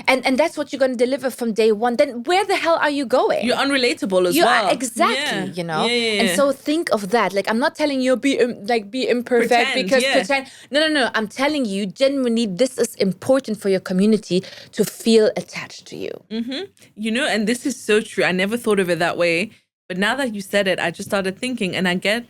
and that's what you're going to deliver from day one, then where the hell are you going? You're unrelatable as well. Exactly, Yeah. And so think of that. Like, I'm not telling you be imperfect because pretend. No. I'm telling you, genuinely, this is important for your community to feel attached to you. And this is so true. I never thought of it that way. But now that you said it, I just started thinking, and I get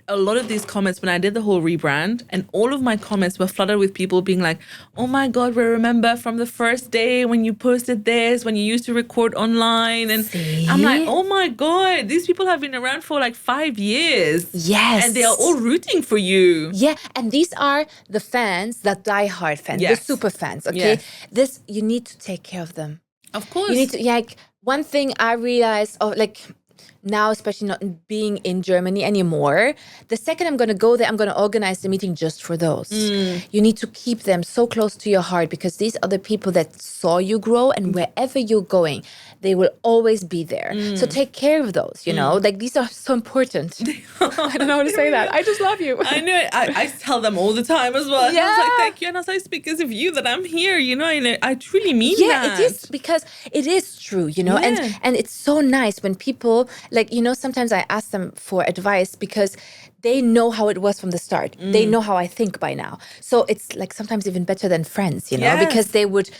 a lot of these comments when I did the whole rebrand, and all of my comments were flooded with people being like, oh my God, we remember from the first day when you posted this, when you used to record online. And I'm like, oh my God, these people have been around for like 5 years. Yes. And they are all rooting for you. Yeah. And these are the fans, the diehard fans, the super fans. Okay. This, you need to take care of them. Of course. You need to, like, one thing I realized, now, especially not being in Germany anymore, the second I'm going to go there, I'm going to organize the meeting just for those. You need to keep them so close to your heart, because these are the people that saw you grow, and wherever you're going, they will always be there. So take care of those, like, these are so important. I don't know how to say that. I just love you. I know. I tell them all the time as well. Yeah. I was like, thank you. And I was like, it's because of you that I'm here, I truly mean that. Yeah, it is, because it is true, and it's so nice when people, like, sometimes I ask them for advice because they know how it was from the start. They know how I think by now. So it's like sometimes even better than friends, because they would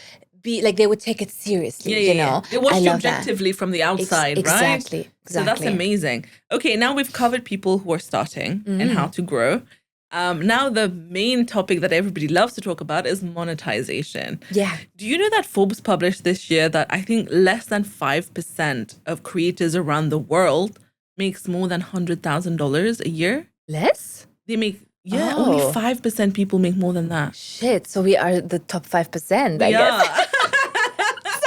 be like, they would take it seriously, They watch you objectively from the outside, right? Exactly. So that's amazing. Okay, now we've covered people who are starting and how to grow. Now the main topic that everybody loves to talk about is monetization. Yeah. Do you know that Forbes published this year that I think less than 5% of creators around the world makes more than $100,000 a year? Less? They make, only 5% people make more than that. Shit, so we are the top 5%, I guess.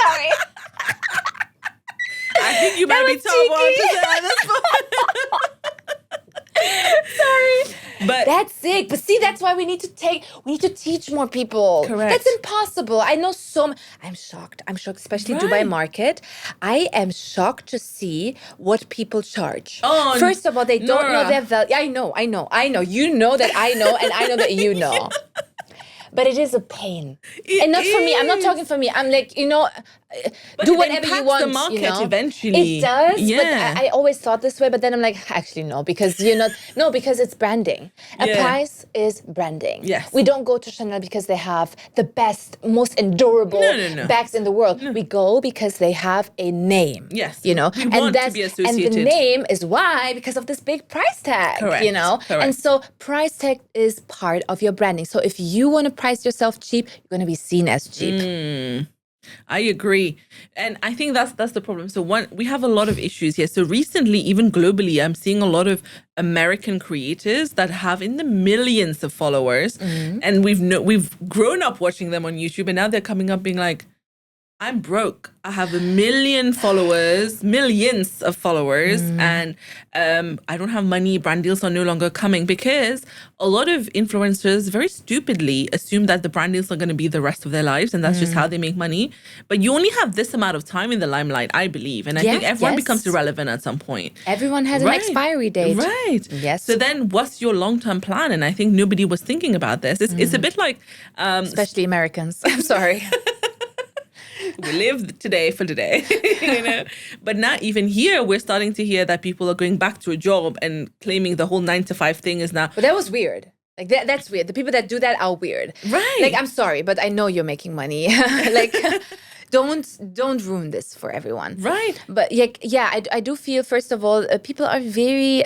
Sorry. I think you might be top 1% at this point. Sorry. But that's sick. But see, that's why we need to teach more people. Correct. That's impossible. I know I'm shocked, especially Dubai market. I am shocked to see what people charge. Oh, first of all, they don't Nora. know their value. I know. You know that I know, and I know that you know. But it is a pain. And not for me. I'm not talking for me. I'm like, but do whatever you want. The market eventually. It does. Yeah. But I always thought this way. But then I'm like, actually, no, because because it's branding. A price is branding. Yes. We don't go to Chanel because they have the best, most endurable bags in the world. No. We go because they have a name. Yes. We want to be associated. And the name is why, because of this big price tag. Correct. Correct. And so price tag is part of your branding. So if you want to price yourself cheap, you're going to be seen as cheap. I agree. And I think that's the problem. So we have a lot of issues here. So recently, even globally, I'm seeing a lot of American creators that have in the millions of followers. And we've grown up watching them on YouTube, and now they're coming up being like, I'm broke. I have 1 million followers, millions of followers, and I don't have money. Brand deals are no longer coming because a lot of influencers very stupidly assume that the brand deals are going to be the rest of their lives, and that's just how they make money. But you only have this amount of time in the limelight, I believe. And I think everyone becomes irrelevant at some point. Everyone has an expiry date. Right. Yes. So then what's your long-term plan? And I think nobody was thinking about this. It's a bit like... especially Americans. I'm sorry. We live today for today, But now even here, we're starting to hear that people are going back to a job and claiming the whole 9-to-5 thing is now. But that was weird. Like that's weird. The people that do that are weird. Right. Like, I'm sorry, but I know you're making money. Like, don't ruin this for everyone. Right. But I do feel, first of all, people are very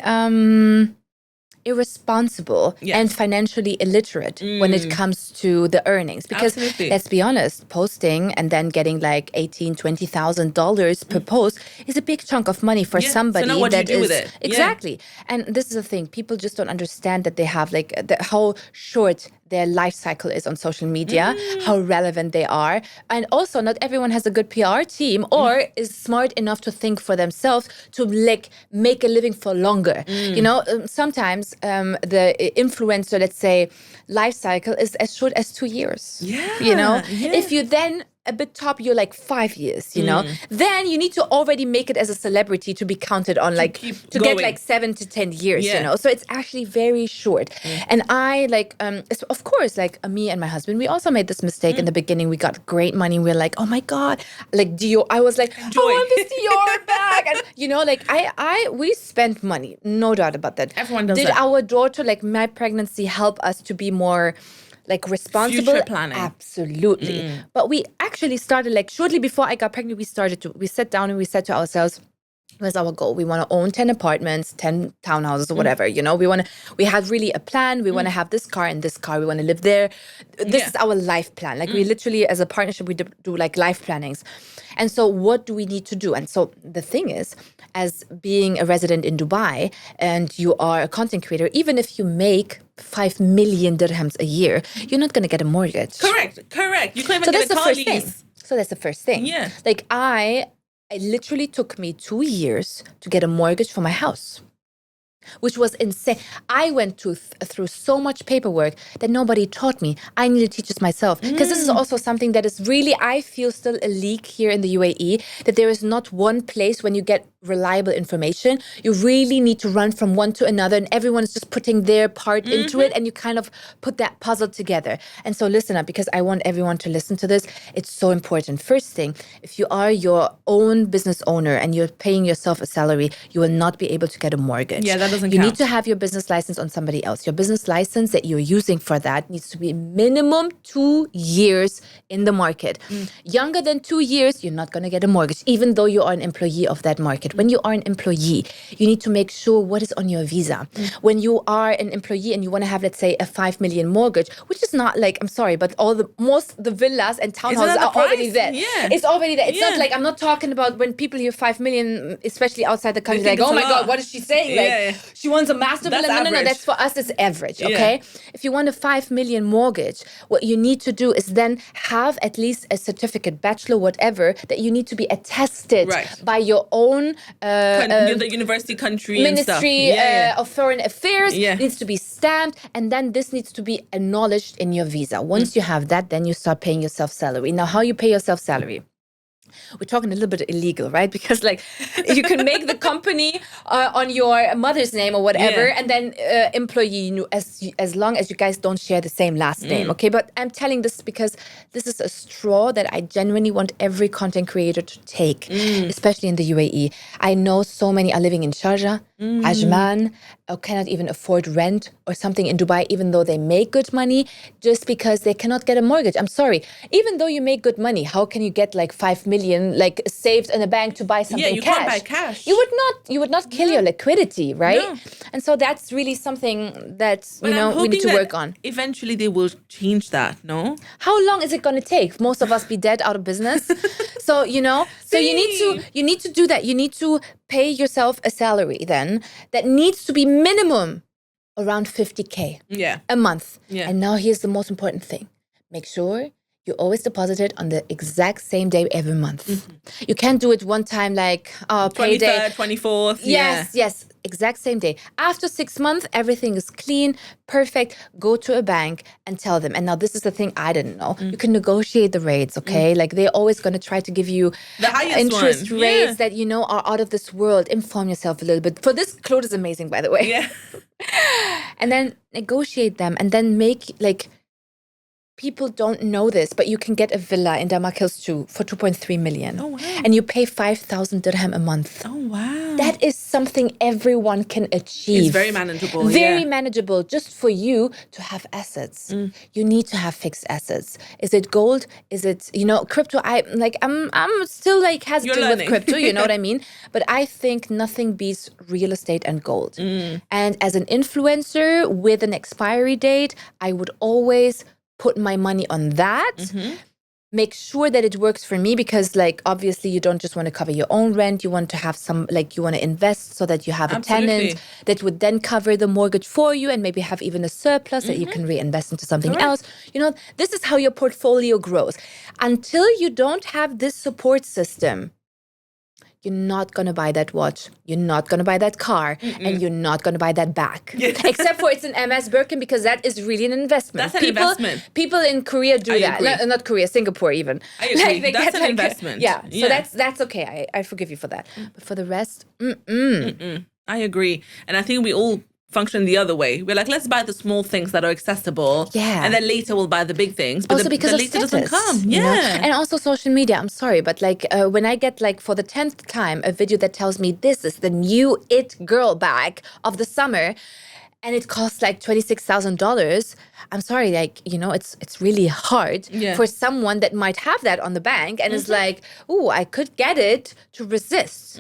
irresponsible and financially illiterate when it comes to the earnings, because let's be honest, posting and then getting like $18,000-$20,000 per post is a big chunk of money for somebody. So now what do you do with it? Exactly. And this is the thing, people just don't understand that they have like how short their life cycle is on social media, how relevant they are. And also, not everyone has a good PR team or is smart enough to think for themselves to like make a living for longer. You know, sometimes the influencer, let's say, life cycle is as short as 2 years. Yeah. You know, if you then a bit top, you're like 5 years, you know, then you need to already make it as a celebrity to be counted on, like to get like 7 to 10 years, you know. So it's actually very short. And I like, of course, like me and my husband, we also made this mistake in the beginning. We got great money. We're like, oh my God, like Dior. I was like, I want this Dior bag. And you know, like we spent money, no doubt about that. Everyone does Did that. our daughter, like my pregnancy, help us to be more like responsible? Future planning. Absolutely. But we actually started like shortly before I got pregnant, we sat down and we said to ourselves, where's our goal? We want to own 10 apartments, 10 townhouses or whatever, you know, we had really a plan. We want to have this car and this car. We want to live there. This is our life plan. Like we literally, as a partnership, we do like life plannings. And so what do we need to do? And so the thing is, as being a resident in Dubai and you are a content creator, even if you make 5 million dirhams a year, you're not going to get a mortgage. Correct. You can't even get a car lease. So that's the first thing. Yeah. Like it literally took me 2 years to get a mortgage for my house, which was insane. I went through so much paperwork that nobody taught me. I need to teach this myself, because this is also something that is really, I feel, still a leak here in the UAE, that there is not one place when you get reliable information. You really need to run from one to another, and everyone is just putting their part into it, and you kind of put that puzzle together. And so listen up, because I want everyone to listen to this. It's so important. First thing, if you are your own business owner and you're paying yourself a salary, you will not be able to get a mortgage. Yeah, that doesn't You count. need to have your business license on somebody else. Your business license that you're using for that needs to be minimum 2 years in the market. Younger than 2 years, you're not going to get a mortgage, even though you are an employee of that market. When you are an employee, you need to make sure what is on your visa. When you are an employee and you want to have, let's say, a 5 million mortgage, which is not like, I'm sorry, but most the villas and townhouses are already there. Yeah. It's already there. It's not like, I'm not talking about when people hear 5 million, especially outside the country, like, oh my God, what is she saying? Like, she wants a master villa. No, that's for us, it's average, okay? If you want a 5 million mortgage, what you need to do is then have at least a certificate, bachelor, whatever, that you need to be attested by your own the university country Ministry and stuff. of Foreign Affairs. It needs to be stamped, and then this needs to be acknowledged in your visa. Once you have that, then you start paying yourself salary. Now, how you pay yourself salary? We're talking a little bit illegal, right? Because like you can make the company on your mother's name or whatever, and then employee, as long as you guys don't share the same last name, okay? But I'm telling this because this is a straw that I genuinely want every content creator to take, especially in the UAE. I know so many are living in Sharjah, Ajman, or cannot even afford rent or something in Dubai, even though they make good money, just because they cannot get a mortgage. I'm sorry. Even though you make good money, how can you get like 5 million like saved in a bank to buy something you cash? can't buy cash. You would not kill your liquidity, right? No. And so that's really something that, we need to work on. Eventually they will change that, no? How long is it going to take? Most of us be dead out of business. So, so you need to do that. You need to pay yourself a salary then that needs to be minimum around 50K a month. Yeah. And now here's the most important thing. Make sure you always deposit it on the exact same day every month. You can't do it one time like, payday. 23rd, 24th. Yes, exact same day. After 6 months, everything is clean, perfect. Go to a bank and tell them. And now this is the thing I didn't know. You can negotiate the rates, okay? Like they're always going to try to give you the highest interest one. rates that are out of this world. Inform yourself a little bit. For this, Claude is amazing, by the way. Yeah. And then negotiate them and then make like... People don't know this, but you can get a villa in Damak Hills too for 2.3 million. Oh, wow. And you pay 5,000 dirham a month. Oh, wow. That is something everyone can achieve. It's very manageable. Very manageable. Just for you to have assets. You need to have fixed assets. Is it gold? Is it, crypto? I'm still like hesitant with crypto, you know what I mean? But I think nothing beats real estate and gold. And as an influencer with an expiry date, I would always put my money on that. Make sure that it works for me because like obviously you don't just want to cover your own rent. You want to have you want to invest so that you have a tenant that would then cover the mortgage for you and maybe have even a surplus that you can reinvest into something else. This is how your portfolio grows. Until you don't have this support system, you're not going to buy that watch. You're not going to buy that car. And you're not going to buy that bag. Except for it's an MS Birkin because that is really an investment. That's an investment. People in Korea do that. Agree. Not Korea, Singapore even. I agree. That's an investment. So that's okay. I forgive you for that. But for the rest, I agree. And I think we all function the other way. We're like, let's buy the small things that are accessible. Yeah. And then later we'll buy the big things. But also because the of later status, doesn't come. Yeah. And also social media. I'm sorry, but like when I get like for the 10th time a video that tells me this is the new it girl bag of the summer and it costs like $26,000, I'm sorry, like, it's really hard for someone that might have that on the bank and is like, oh, I could get it to resist.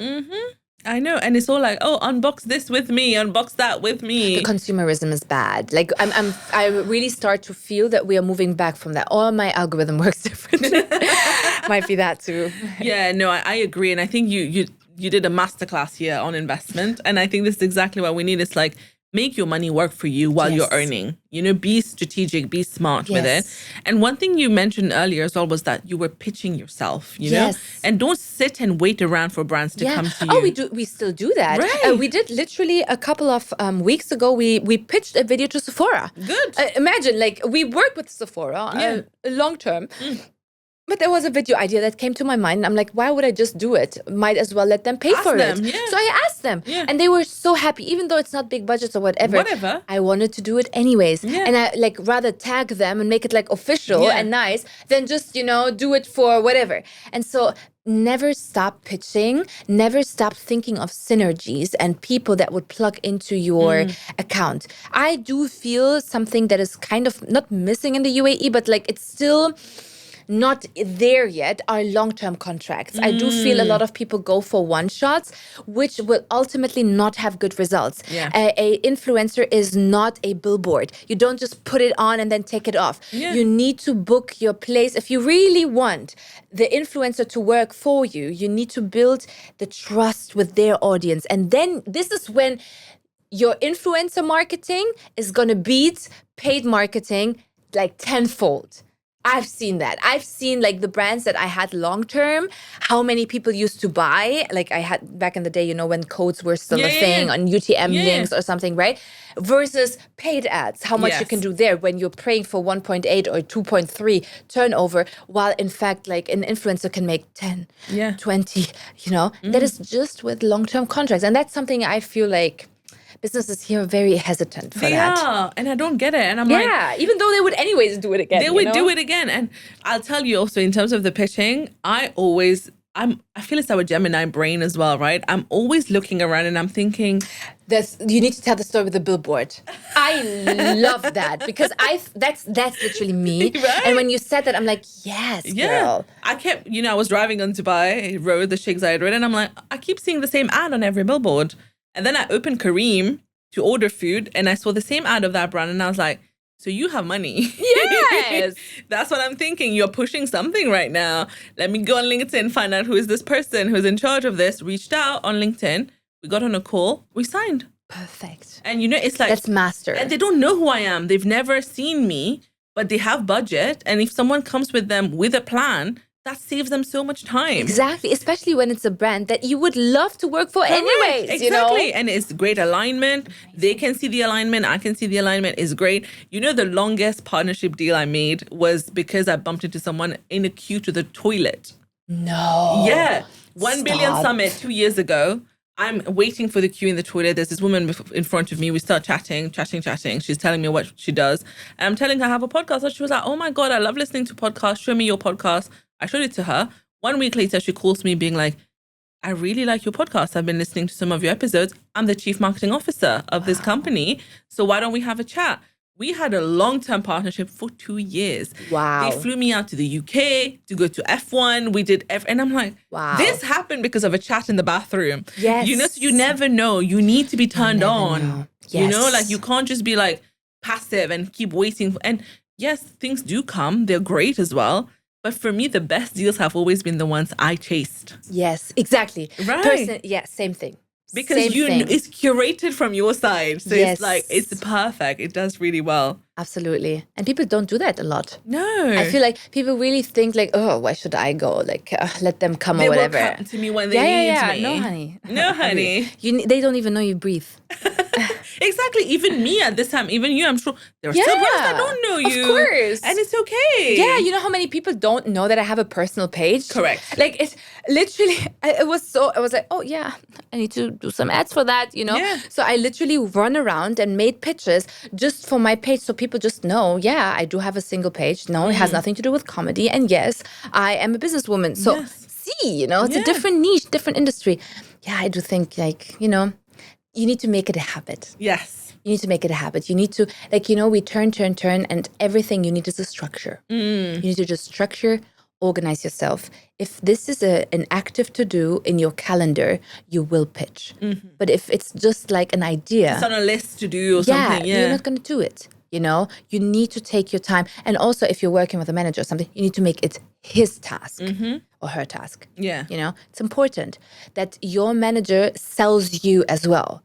I know, and it's all like, oh, unbox this with me, unbox that with me. The consumerism is bad. Like I really start to feel that we are moving back from that. Or my algorithm works differently. Might be that too. Yeah, no, I agree, and I think you did a masterclass here on investment, and I think this is exactly what we need. It's like make your money work for you while you're earning. Be strategic, be smart with it. And one thing you mentioned earlier as well was that you were pitching yourself, and don't sit and wait around for brands to come to you. Oh, we still do that. Right. We did literally a couple of weeks ago, we pitched a video to Sephora. Good. Imagine, like, we worked with Sephora long term. But there was a video idea that came to my mind. I'm like, why would I just do it? Might as well let them pay for it. Yeah. So I asked them. Yeah. And they were so happy, even though it's not big budgets or whatever. I wanted to do it anyways. Yeah. And I like rather tag them and make it like official and nice than just, do it for whatever. And so never stop pitching, never stop thinking of synergies and people that would plug into your account. I do feel something that is kind of not missing in the UAE, but like it's still not there yet are long-term contracts. I do feel a lot of people go for one-shots, which will ultimately not have good results. Yeah. A influencer is not a billboard. You don't just put it on and then take it off. Yeah. You need to book your place. If you really want the influencer to work for you, you need to build the trust with their audience. And then this is when your influencer marketing is going to beat paid marketing like tenfold. I've seen that. I've seen like the brands that I had long term, how many people used to buy. Like I had back in the day, when codes were still a thing on UTM links or something, right? Versus paid ads, how much you can do there when you're praying for 1.8 or 2.3 turnover, while in fact like an influencer can make 10, 20, that is just with long-term contracts. And that's something I feel like businesses here are very hesitant for that. Yeah, and I don't get it. And I'm like... even though they would anyways do it again. They would do it again. And I'll tell you also, in terms of the pitching, I always I feel it's our Gemini brain as well, right? I'm always looking around and I'm thinking, you need to tell the story with the billboard. I love that because that's literally me. Right? And when you said that, I'm like, yes, girl. I kept, I was driving on Dubai Road, the Sheikh Zayed Road, and I'm like, I keep seeing the same ad on every billboard. And then I opened Kareem to order food and I saw the same ad of that brand and I was like, so you have money. Yes. That's what I'm thinking. You're pushing something right now. Let me go on LinkedIn, find out who is this person who's in charge of this. Reached out on LinkedIn. We got on a call. We signed. Perfect. And it's like... That's master. And they don't know who I am. They've never seen me, but they have budget. And if someone comes with them with a plan, that saves them so much time. Exactly. Especially when it's a brand that you would love to work for anyways. Exactly. And it's great alignment. They can see the alignment. I can see the alignment. It's great. The longest partnership deal I made was because I bumped into someone in a queue to the toilet. No. Yeah. 1 billion summit 2 years ago. I'm waiting for the queue in the toilet. There's this woman in front of me. We start chatting. She's telling me what she does. And I'm telling her I have a podcast. And she was like, oh my God, I love listening to podcasts. Show me your podcast. I showed it to her. 1 week later, she calls me being like, I really like your podcast. I've been listening to some of your episodes. I'm the chief marketing officer of this company. So why don't we have a chat? We had a long-term partnership for 2 years. Wow. They flew me out to the UK to go to F1. We did and I'm like, wow. This happened because of a chat in the bathroom. Yes. So you never know. You need to be turned on. Know. Yes. You can't just be like passive and keep waiting. And yes, things do come. They're great as well. But for me, the best deals have always been the ones I chased. Yes, exactly. Right. Same thing. Because it's curated from your side. So yes. It's perfect. It does really well. Absolutely. And people don't do that a lot. No. I feel like people really think like, oh, why should I go? Like, let them come or whatever. They will come to me when they need me. No, honey. No, honey. They don't even know you breathe. Exactly. Even me at this time, even you, I'm sure there are still brands that don't know you. Of course. And it's okay. Yeah, you know how many people don't know that I have a personal page? Correct. Like, it's literally, I was like, oh yeah, I need to do some ads for that, Yeah. So I literally run around and made pitches just for my page so people just know, yeah, I do have a single page. No, it has nothing to do with comedy. And yes, I am a businesswoman. So it's a different niche, different industry. Yeah, I do think you need to make it a habit. Yes. You need to make it a habit. You need to, we turn, and everything you need is a structure. You need to just structure, organize yourself. If this is an active to-do in your calendar, you will pitch. Mm-hmm. But if it's just like an idea. It's on a list to do or something. Yeah, you're not going to do it. You need to take your time. And also, if you're working with a manager or something, you need to make it his task or her task. Yeah. It's important that your manager sells you as well.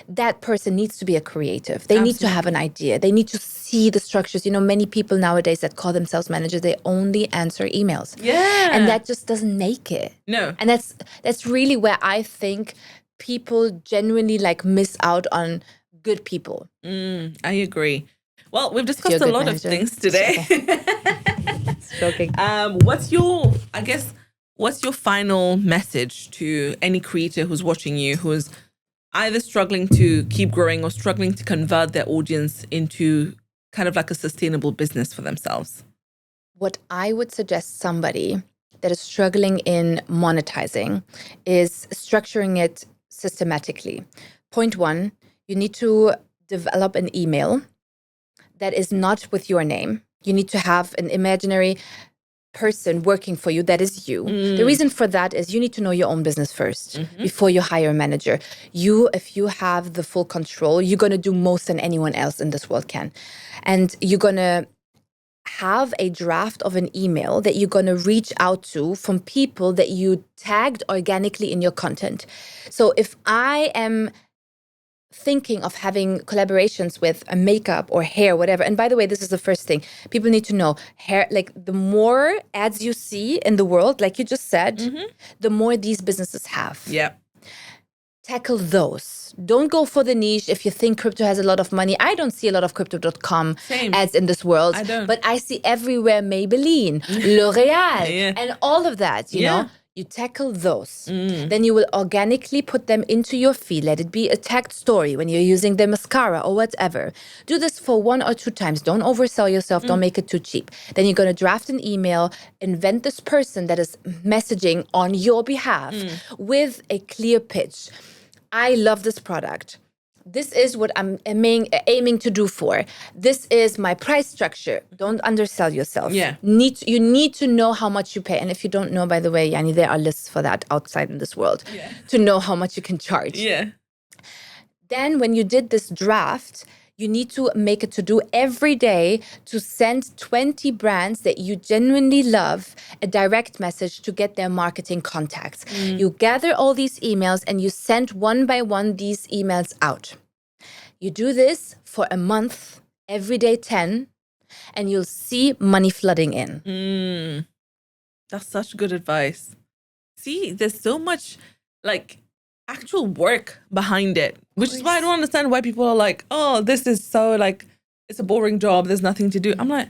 That person needs to be a creative. They need to have an idea. They need to see the structures. Many people nowadays that call themselves managers, they only answer emails. Yeah. And that just doesn't make it. No. And that's really where I think people genuinely miss out on good people. I agree. Well, we've discussed a lot of things today. Joking. What's your final message to any creator who's watching you, who's either struggling to keep growing or struggling to convert their audience into kind of like a sustainable business for themselves? What I would suggest somebody that is struggling in monetizing is structuring it systematically. Point 1, you need to develop an email that is not with your name. You need to have an imaginary person working for you that is you. The reason for that is you need to know your own business first before you hire a manager. If you have the full control, you're going to do most than anyone else in this world can. And you're going to have a draft of an email that you're going to reach out to from people that you tagged organically in your content. So if I am thinking of having collaborations with a makeup or hair, whatever. And by the way, this is the first thing. People need to know hair, the more ads you see in the world, like you just said, the more these businesses have. Yeah. Tackle those. Don't go for the niche if you think crypto has a lot of money. I don't see a lot of crypto.com ads in this world. I don't. But I see everywhere Maybelline, L'Oreal, and all of that, you know. You tackle those. Then you will organically put them into your feed. Let it be a tagged story when you're using the mascara or whatever. Do this for 1 or 2 times. Don't oversell yourself. Don't make it too cheap. Then you're going to draft an email, invent this person that is messaging on your behalf with a clear pitch. I love this product. This is what I'm aiming to do for. This is my price structure. Don't undersell yourself. Yeah. You need to know how much you pay. And if you don't know, by the way, Yani, there are lists for that outside in this world to know how much you can charge. Yeah. Then when you did this draft, you need to make a to-do every day to send 20 brands that you genuinely love a direct message to get their marketing contacts. You gather all these emails and you send one by one these emails out. You do this for a month, every day 10, and you'll see money flooding in. That's such good advice. See, there's so much like actual work behind it, which is why I don't understand why people are like, oh, this is so like, it's a boring job. There's nothing to do. I'm like,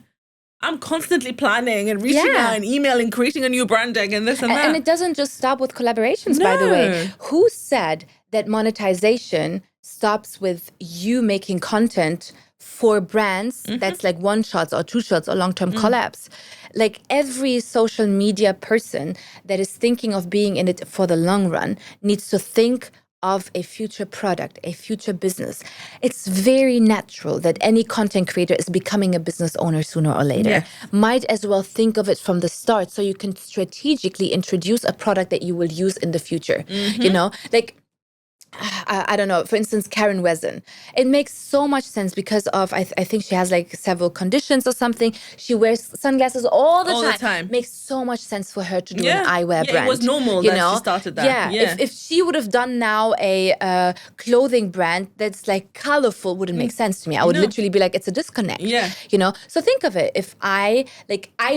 I'm constantly planning and reaching out and emailing, creating a new branding and this and that. And it doesn't just stop with collaborations, by the way. Who said that monetization stops with you making content for brands that's like 1 shots or 2 shots or long-term collabs? Like every social media person that is thinking of being in it for the long run needs to think of a future product, a future business. It's very natural that any content creator is becoming a business owner sooner or later. Yeah. Might as well think of it from the start so you can strategically introduce a product that you will use in the future. You know, like I don't know, for instance, Karen Wesen. It makes so much sense because of, I think she has like several conditions or something. She wears sunglasses all the time. Makes so much sense for her to do an eyewear brand. It was normal that she started that. If she would have done now a clothing brand that's like colorful, wouldn't make sense to me. I would literally be like, it's a disconnect. You know? So think of it. If I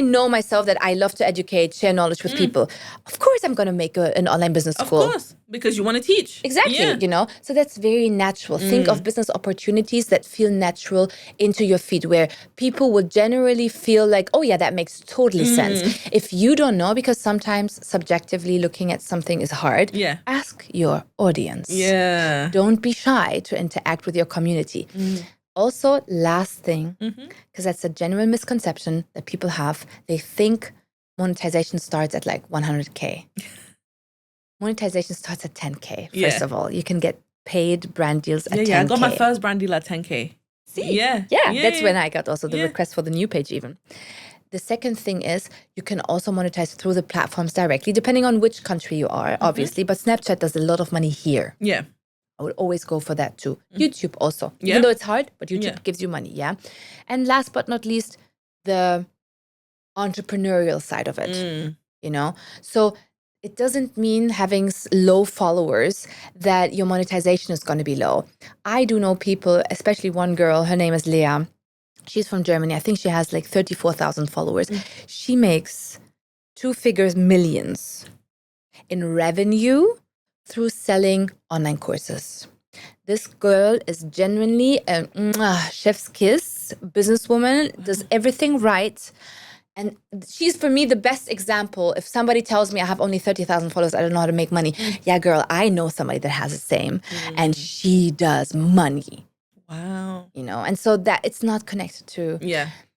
know myself that I love to educate, share knowledge with people. Of course, I'm going to make an online business school. Of course, because you want to teach. Exactly. You know, so that's very natural. Think of business opportunities that feel natural into your feed, where people will generally feel like, oh yeah, that makes totally sense. If you don't know, because sometimes subjectively looking at something is hard, ask your audience. Don't be shy to interact with your community. Also, last thing, because that's a general misconception that people have, they think monetization starts at like 100K. Monetization starts at 10K, first of all. You can get paid brand deals at 10K. I got my first brand deal at 10K. See? Yeah, that's when I got also the request for the new page even. The second thing is you can also monetize through the platforms directly, depending on which country you are, obviously. But Snapchat does a lot of money here. I would always go for that too. YouTube also. Even though it's hard, but YouTube gives you money, And last but not least, the entrepreneurial side of it, you know? So it doesn't mean having low followers that your monetization is going to be low. I do know people, especially one girl, her name is Lea. She's from Germany. I think she has like 34,000 followers. She makes 2 figures millions in revenue through selling online courses. This girl is genuinely a chef's kiss, businesswoman, does everything right. And she's, for me, the best example. If somebody tells me I have only 30,000 followers, I don't know how to make money. Yeah, girl, I know somebody that has the same. And she does money. Wow. You know, and so that it's not connected to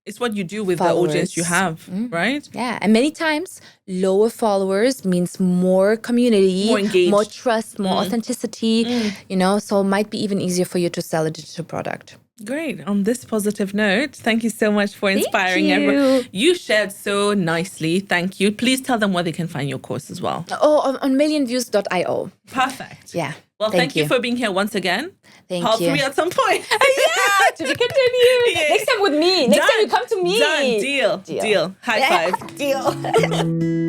it's what you do with followers. The audience you have, right? Yeah. And many times, lower followers means more community, more engaged, more trust, more authenticity, you know, so it might be even easier for you to sell a digital product. Great. On this positive note, thank you so much for inspiring everyone. You shared so nicely. Thank you. Please tell them where they can find your course as well. Oh, on millionviews.io. Perfect. Yeah. Well, thank you for being here once again. Thank Part you. 3 at some point. To be continued. Next time with me. Next time you come to me. Done. Deal. High five. Deal.